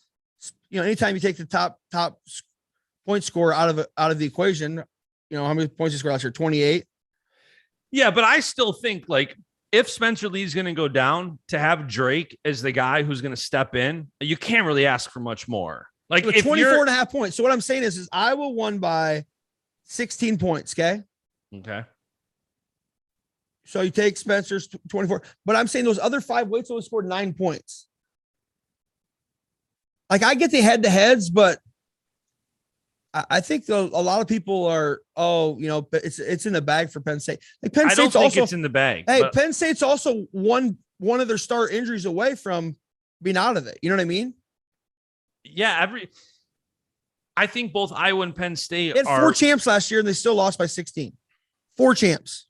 anytime you take the top point scorer out of the equation, how many points he scored last year? 28. Yeah, but I still think like if Spencer Lee's going to go down, to have Drake as the guy who's going to step in, you can't really ask for much more. Like With if 24.5 points. So what I'm saying is Iowa won by 16 points. Okay. okay. So you take Spencer's 24, but I'm saying those other 5 weights only scored 9 points. Like I get the head to heads, but I think a lot of people are, it's in the bag for Penn State. Like Penn I don't State's think also, it's in the bag. hey, but Penn State's also one of their star injuries away from being out of it. You know what I mean? Yeah, I think both Iowa and Penn State They had are 4 champs last year and they still lost by 16. 4 champs.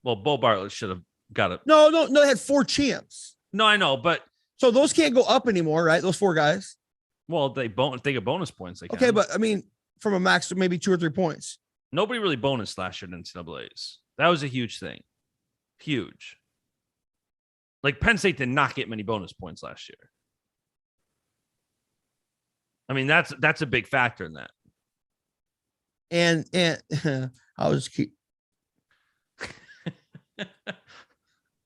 well, Bo Bartlett should have got it. No, they had 4 champs. No, I know, but So those can't go up anymore, right? Those 4 guys. well, if they get bonus points, they can. Okay, but I mean, from a max of maybe 2 or 3 points. Nobody really bonused last year in NCAAs. That was a huge thing. Huge. Like Penn State did not get many bonus points last year. I mean, that's a big factor in that. And I'll just keep.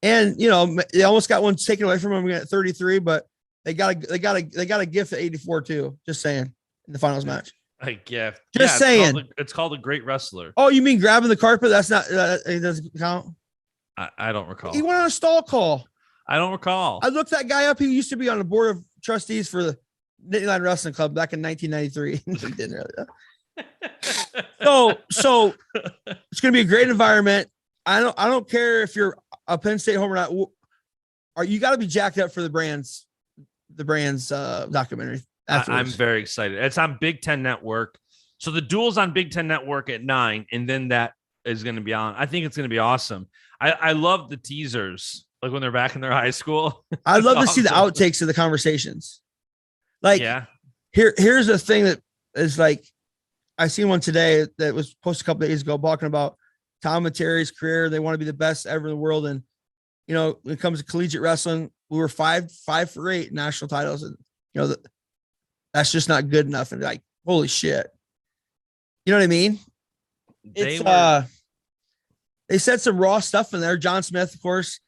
And they almost got one taken away from them at 33, but they got a gift at 84 too. Just saying, in the finals match. A gift. Just saying. It's called a great wrestler. Oh, you mean grabbing the carpet? That's not. It doesn't count. I don't recall. He went on a stall call. I don't recall. I looked that guy up. He used to be on the board of trustees for the Nittany Lion Wrestling Club back in 1993. He didn't really. So it's going to be a great environment. I don't care if you're a Penn State home or not. You got to be jacked up for the brands documentary. I'm very excited. It's on Big Ten Network. So the duel's on Big Ten Network at 9, and then that is going to be on. I think it's going to be awesome. I love the teasers, like when they're back in their high school. I'd love to see the outtakes of the conversations. Like, yeah. Here's a thing that is like, I seen one today that was posted a couple of days ago talking about Tom and Terry's career. They want to be the best ever in the world. And, when it comes to collegiate wrestling, we were 5 for 8 national titles. And, that's just not good enough. And like, holy shit. You know what I mean? They said some raw stuff in there. John Smith, of course.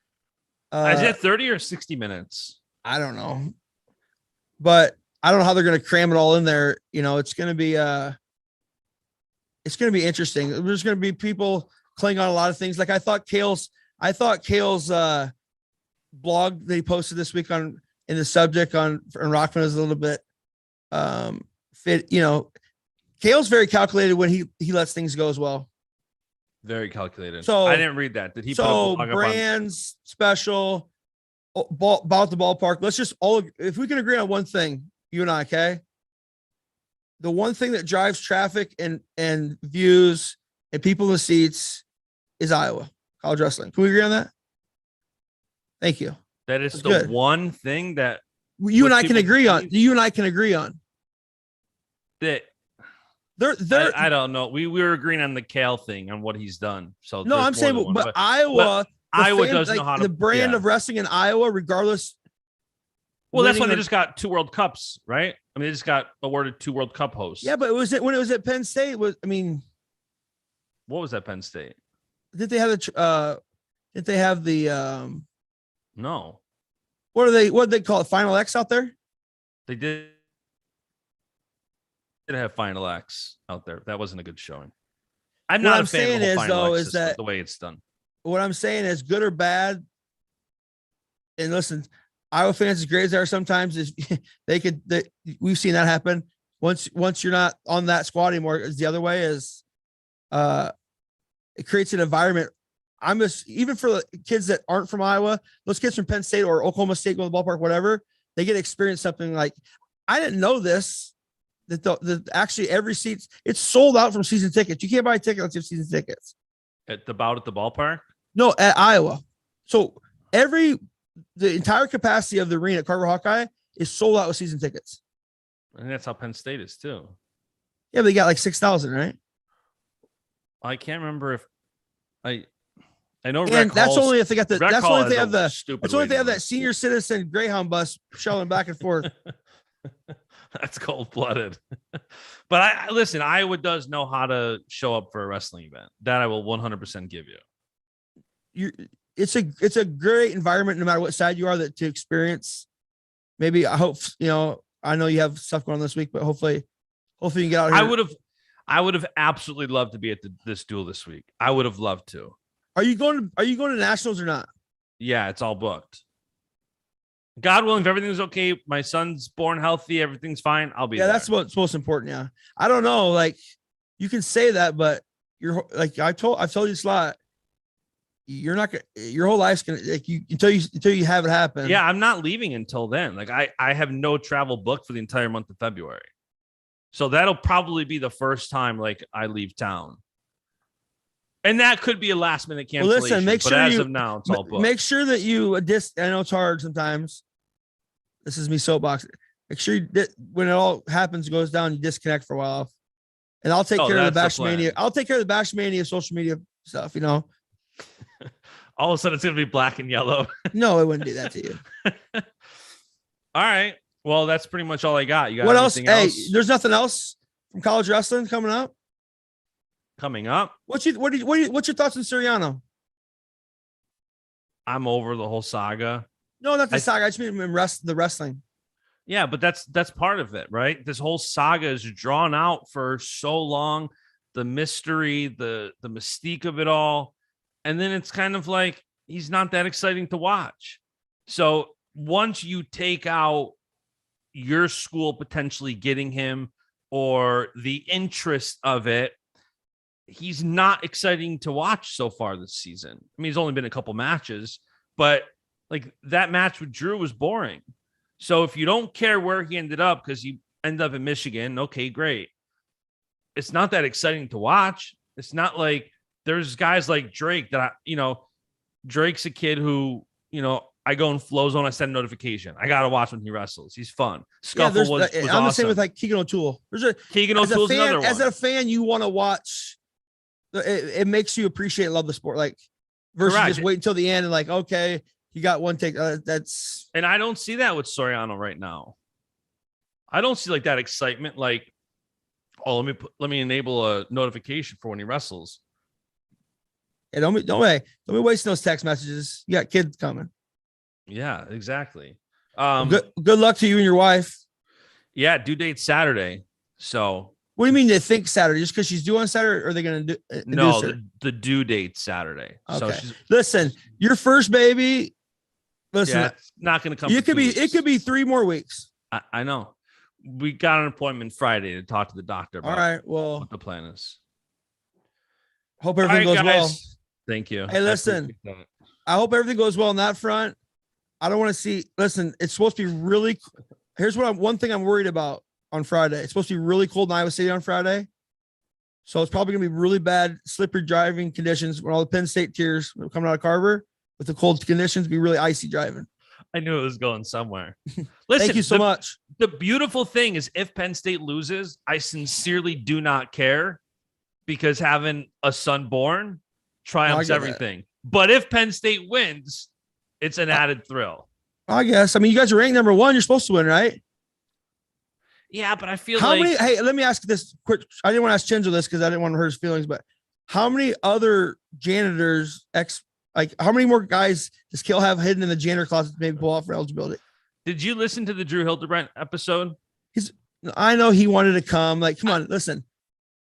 Is it 30 or 60 minutes? I don't know. But I don't know how they're going to cram it all in there. It's going to be interesting. There's going to be people clinging on a lot of things. Like I thought Kale's blog that he posted this week in the subject on Rockman is a little bit fit. Kale's very calculated when he lets things go as well. Very calculated. So I didn't read that. Did he? So brands special about the ballpark. Let's just if we can agree on one thing, you and I, okay? The one thing that drives traffic and views and people in the seats is Iowa college wrestling. Can we agree on that? Thank you. That is That's the good. one thing that you and I can agree on. You and I can agree on that. I don't know. We were agreeing on the Kale thing on what he's done. So no, I'm saying, but Iowa doesn't know how to the brand of wrestling in Iowa, regardless. Well, that's why they just got 2 World Cups, right? I mean, they just got awarded 2 World Cup hosts. Yeah, but when it was at Penn State. What was that Penn State? Did they have the? No. What do they call it? Final X out there? They did have Final X out there. That wasn't a good showing. I'm not a fan of the Final X system, the way it's done. What I'm saying is, good or bad. And listen, Iowa fans, as great as they are sometimes, is we've seen that happen. Once you're not on that squad anymore, is the other way is, it creates an environment. Even for the kids that aren't from Iowa, those kids from Penn State or Oklahoma State going to the ballpark, whatever, they get to experience something like, I didn't know this, that actually every seat, it's sold out from season tickets. You can't buy a ticket unless you have season tickets. At the ballpark? No, at Iowa. So the entire capacity of the arena at Carver Hawkeye is sold out with season tickets. And that's how Penn State is too. Yeah, but they got like 6,000, right? I can't remember if I know. And that's only if they got that's only if they have that that senior citizen Greyhound bus shuttling back and forth. That's cold-blooded. But listen, Iowa does know how to show up for a wrestling event. That I will 100% give you. It's a great environment no matter what side you are to experience. Maybe I hope I know you have stuff going on this week, but hopefully you can get out here. I would have absolutely loved to be at this duel this week. I would have loved to. Are you going to nationals or not? Yeah, it's all booked. God willing, if everything's okay, my son's born healthy, everything's fine, I'll be there. Yeah, that's what's most important. Yeah. I don't know. Like, you can say that, but you're like, I've told you this a lot. you're not gonna. Your whole life's gonna like you until you have it happen. Yeah, I'm not leaving until then. Like I have no travel booked for the entire month of February. So that'll probably be the first time like I leave town. And that could be a last minute cancellation. Well, listen, make sure as of now, it's all booked. Make sure that you I know it's hard sometimes. This is me soapbox. Make sure when it all happens, goes down, you disconnect for a while. And I'll take care of the Baschamania. I'll take care of the Baschamania social media stuff, All of a sudden it's gonna be black and yellow. No, it wouldn't do that to you. All right. Well, that's pretty much all I got. You got what else? anything else? Hey, there's nothing else from college wrestling coming up. Coming up. What's your thoughts on Siriano? I'm over the whole saga. No, not the saga. I just mean the wrestling. Yeah, but that's part of it, right? This whole saga is drawn out for so long. The mystery, the mystique of it all. And then it's kind of like he's not that exciting to watch. So once you take out your school potentially getting him or the interest of it, he's not exciting to watch so far this season. I mean, he's only been a couple matches, but like that match with Drew was boring. So if you don't care where he ended up because he ended up in Michigan, okay, great. It's not that exciting to watch. It's not like there's guys like Drake that Drake's a kid who, I go in flow zone. I send a notification. I got to watch when he wrestles. He's fun. Scuffle was I'm awesome. the same with like Keegan O'Toole. Keegan O'Toole's another one. As a fan, you want to watch. It makes you appreciate and love the sport. Like versus just wait until the end and like, okay, you got one take. That's. And I don't see that with Soriano right now. I don't see like that excitement. Like, oh, let me enable a notification for when he wrestles. Yeah, don't be wasting those text messages. You got kids coming. Yeah, exactly. Good luck to you and your wife. Yeah, due date Saturday. So what do you mean they think Saturday? Just because she's due on Saturday, or are they going to do? No, the due date Saturday. Okay. So listen, your first baby. Listen, it's not going to come. It could be 3 more weeks. I know. We got an appointment Friday to talk to the doctor about all right. Well, what the plan is. Hope everything goes well. Thank you. Hey, listen. I hope everything goes well on that front. I don't want to see. Listen, it's supposed to be really. Here's one thing I'm worried about on Friday. It's supposed to be really cold in Iowa City on Friday, so it's probably gonna be really bad, slippery driving conditions when all the Penn State tiers coming out of Carver with the cold conditions. Be really icy driving. I knew it was going somewhere. Listen, thank you so much. The beautiful thing is, if Penn State loses, I sincerely do not care because having a son born triumphs everything. But if Penn State wins, it's an added thrill. I guess. I mean, you guys are ranked number 1. You're supposed to win, right? Yeah, but I feel hey, let me ask this quick. I didn't want to ask Chenzo this because I didn't want to hurt his feelings, but how many other janitors, how many more guys does Kill have hidden in the janitor closet to maybe pull off for eligibility? Did you listen to the Drew Hildebrand episode? I know he wanted to come. Like, come on, listen.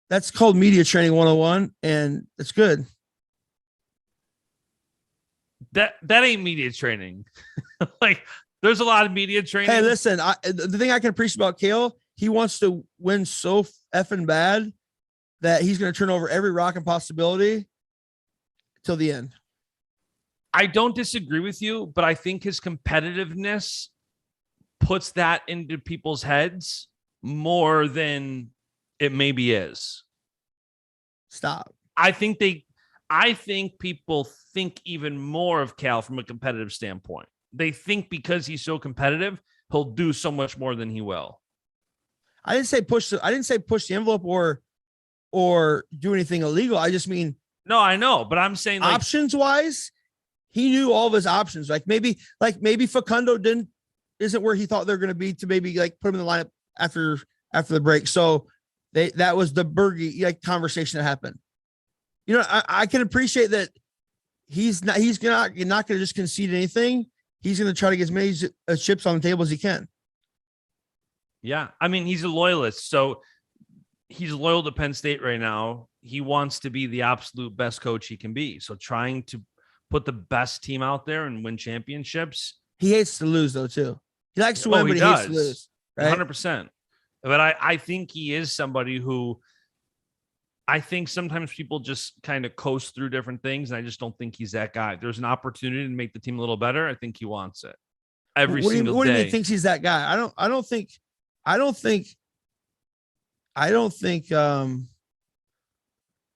That's called media training 101, and it's good. That ain't media training. Like, there's a lot of media training. Hey, listen, the thing I can appreciate about Kale, he wants to win so effing bad that he's going to turn over every rock and possibility till the end. I don't disagree with you, but I think his competitiveness puts that into people's heads more than it maybe is. Stop. I think people think even more of Cal from a competitive standpoint. They think because he's so competitive, he'll do so much more than he will. I didn't say push the envelope or do anything illegal. I just mean, no, I know, but I'm saying like, options wise, he knew all of his options. Like maybe Facundo isn't where he thought they're going to be to maybe like put him in the lineup after the break. So that was the Berge conversation that happened. I can appreciate that he's not going to just concede anything. He's going to try to get as many chips on the table as he can. Yeah. I mean, he's a loyalist. So he's loyal to Penn State right now. He wants to be the absolute best coach he can be. So trying to put the best team out there and win championships. He hates to lose though, too. He likes to win, but he hates to lose. Right? 100%. But I think he is somebody who I think sometimes people just kind of coast through different things, and I just don't think he's that guy. There's an opportunity to make the team a little better. I think he wants it every single what do you day. mean thinks he's that guy? I don't think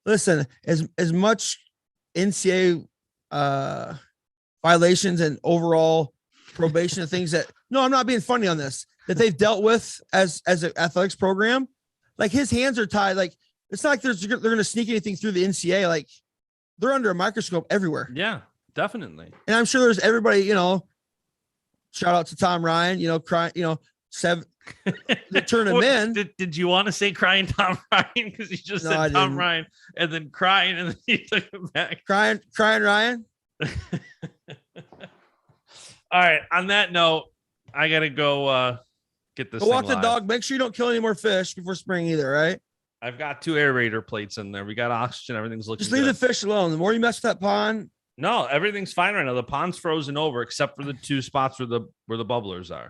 listen, as much NCAA violations and overall probation and things that I'm not being funny on this, that they've dealt with as an athletics program, like his hands are tied. Like it's not like they're going to sneak anything through the NCAA. Like they're under a microscope everywhere. Yeah, definitely. And I'm sure there's everybody, shout out to Tom Ryan, crying, to turn him in. Did you want to say crying Tom Ryan? Because you just said Tom Ryan and then crying and then you took it back. Crying Ryan. All right. On that note, I gotta go get this. Go walk the dog. Make sure you don't kill any more fish before spring either, right? I've got 2 aerator plates in there. We got oxygen. Everything's looking. Just leave good. the fish alone. The more you mess with that pond. No, everything's fine right now. The pond's frozen over except for the 2 spots where the bubblers are.